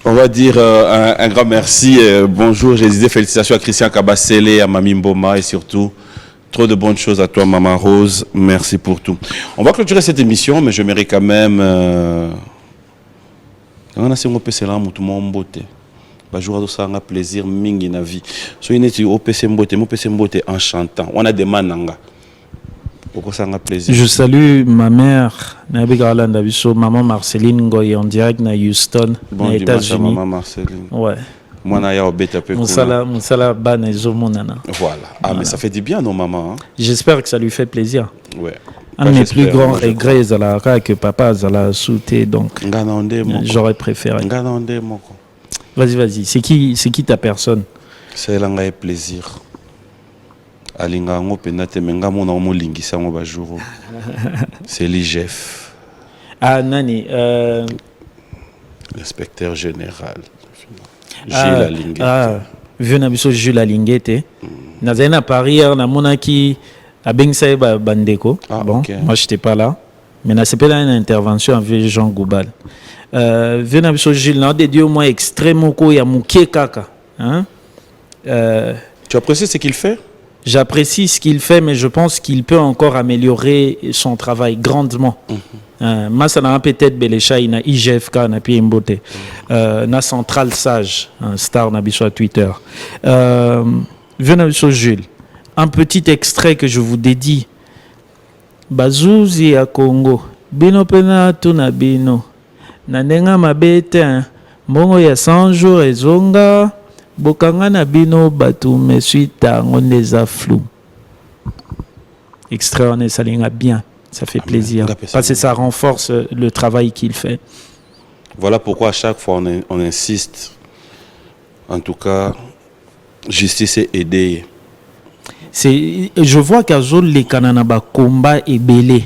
On va dire un grand merci. Bonjour, j'ai dit félicitations à Christian Kabasele, à Mami Mboma et surtout trop de bonnes choses à toi, Maman Rose. Merci pour tout. On va clôturer cette émission, mais j'aimerais quand même... On a Bajoura dosanga plaisir mingi na vie. So ineti OPC mbote en chantant. On a des mananga. Pourquoi ça a plaisir? Je salue ma mère, maman Marceline Ngoy en direct na Houston, Bon aux dimanche à États-Unis. maman Marceline. Ouais. Moi, na ya obeta pe kuna. Moussala Ban et Zomonana. Voilà. Ah, mais ça fait du bien, non, maman? Hein? J'espère que ça lui fait plaisir. Ouais. Un de mes plus grands regrets, c'est que papa a sauté, donc j'aurais préféré. Vas-y, c'est qui ta personne? C'est un plaisir. C'est l'IGF. Ah, Nani. L'inspecteur général. Jules Alinguete. Ah, Jules Alinguete. Nazana à Paris, on a monaki à Bengsaï Bandeko. Bon, okay. Moi je n'étais pas là. Mais là, c'est pas une intervention avec Jean Goubal. Jules, on a dédié au moins extrêmement il y a Mouké Kaka. Tu apprécies ce qu'il fait? J'apprécie ce qu'il fait, mais je pense qu'il peut encore améliorer son travail grandement. Massa na peut-être Belécha, il a IGFK, na Pied Mbote, na Central Sage, un star na sur Twitter. Venez sur Jules. Un petit extrait que je vous dédie. Bazouzi à Congo, bino pena tuna bino, nandenga mabete, mbongo ya 100 jours ezonga. Bokanga na bino batu me suite à on flou. Extrait on est salinga bien, ça fait plaisir parce que ça renforce le travail qu'il fait. Voilà pourquoi à chaque fois on insiste. En tout cas, justice et aider. Je vois qu'à Zol les Kananaba combat est belé.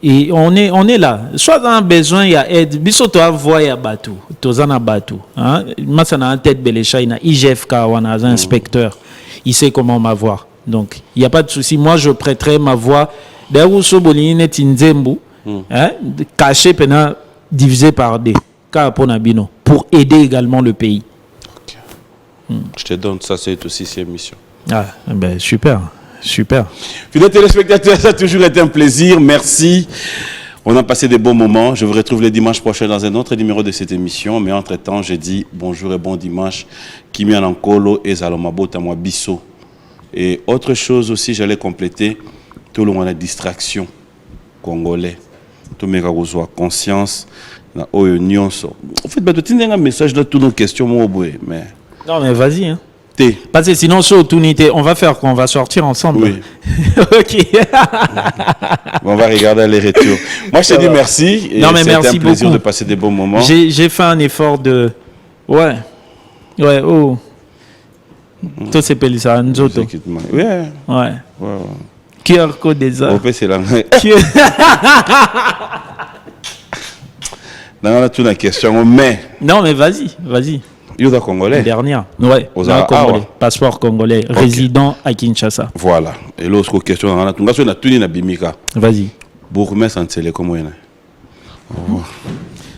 Et on est là. Soit dans besoin, il y a aide. Bisoto a voyé à Batou. Tozana Batou. Moi, ça n'a en tête Belécha, il y a IGFK, on a un inspecteur. Il sait comment m'avoir. Donc, il n'y a pas de souci. Moi, je prêterai ma voix. D'ailleurs, Sobolini est Nzembu. Caché, divisé par D. Pour aider également le pays. Okay. Je te donne ça, c'est aussi cette mission. Ah, ben super. Super. Fidèles téléspectateurs, ça a toujours été un plaisir. Merci. On a passé des bons moments. Je vous retrouve le dimanche prochain dans un autre numéro de cette émission. Mais entre-temps, je dis bonjour et bon dimanche. Kimi Anankolo et Zalomabo Tamwa Bisso. Et autre chose aussi, j'allais compléter. Tout le monde a distraction. Congolais. Tout le monde a conscience. En fait, tu as un message de toutes nos questions. Mais... Non, mais vas-y. Hein. Parce que sinon, on va faire quoi? On va sortir ensemble. Oui. Ok. On va regarder les retours. Moi, je te dis merci. Non, mais merci un plaisir beaucoup de passer des bons moments. J'ai fait un effort de... Ouais, oh. Tout s'appelle ça, Nzoto. Ouais. QR code des arts. C'est la... Non, on a toute la question, mais... Non, mais vas-y. Yoda congolais. Dernière. Ouais. Congolais. Passeport congolais. Okay. Résident à Kinshasa. Voilà. Et l'autre question, on a tout na Bimika. Vas-y. Bourgmestre Antele, comment il est?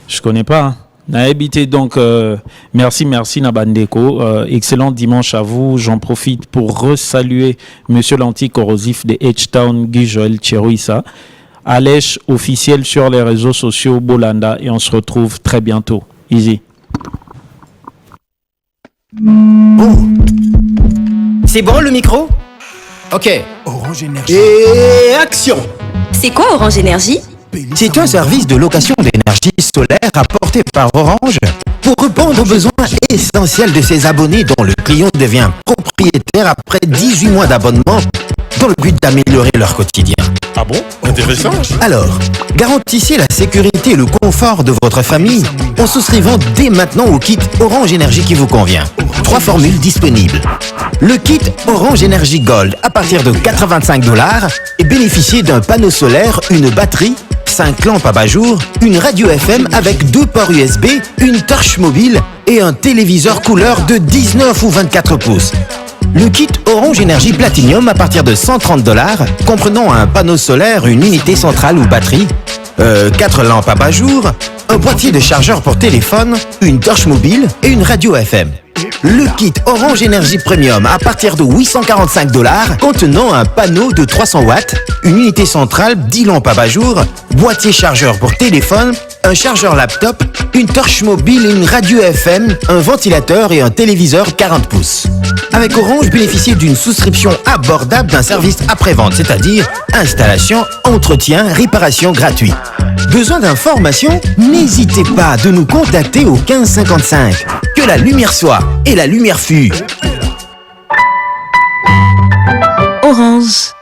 Je connais pas. Hein. Na habité donc. Merci Nabandeko. Excellent dimanche à vous. J'en profite pour resaluer Monsieur l'anticorrosif de H-Town, Guy Joël Cherouissa. Alèche officiel sur les réseaux sociaux Bolanda et on se retrouve très bientôt. Easy. Oh. C'est bon le micro? Ok. Orange Énergie. Et action. C'est quoi Orange Énergie? C'est un service de location d'énergie solaire apporté par Orange pour répondre aux besoins essentiels de ses abonnés dont le client devient propriétaire après 18 mois d'abonnement dans le but d'améliorer leur quotidien. Ah bon? Intéressant. Alors, garantissez la sécurité et le confort de votre famille en souscrivant dès maintenant au kit Orange Énergie qui vous convient. 3 formules disponibles. Le kit Orange Énergie Gold à partir de $85 et bénéficiez d'un panneau solaire, une batterie, 5 lampes abat-jour, une radio FM avec 2 ports USB, une torche mobile et un téléviseur couleur de 19 ou 24 pouces. Le kit Orange Énergie Platinum à partir de $130, comprenant un panneau solaire, une unité centrale ou batterie, 4 lampes abat-jour, un boîtier de chargeur pour téléphone, une torche mobile et une radio FM. Le kit Orange Énergie Premium à partir de $845, contenant un panneau de 300 watts, une unité centrale, 10 lampes abat-jour, boîtier chargeur pour téléphone un chargeur laptop, une torche mobile, une radio FM, un ventilateur et un téléviseur 40 pouces. Avec Orange, bénéficiez d'une souscription abordable d'un service après-vente, c'est-à-dire installation, entretien, réparation gratuit. Besoin d'informations? N'hésitez pas de nous contacter au 1555. Que la lumière soit et la lumière fut. Orange.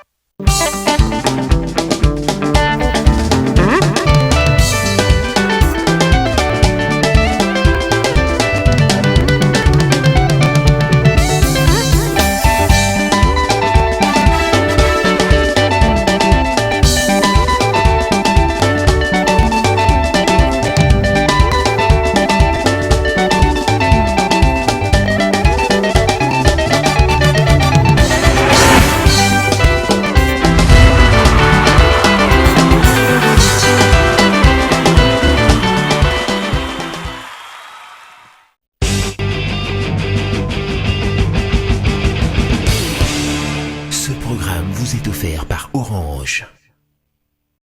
Ce programme vous est offert par Orange.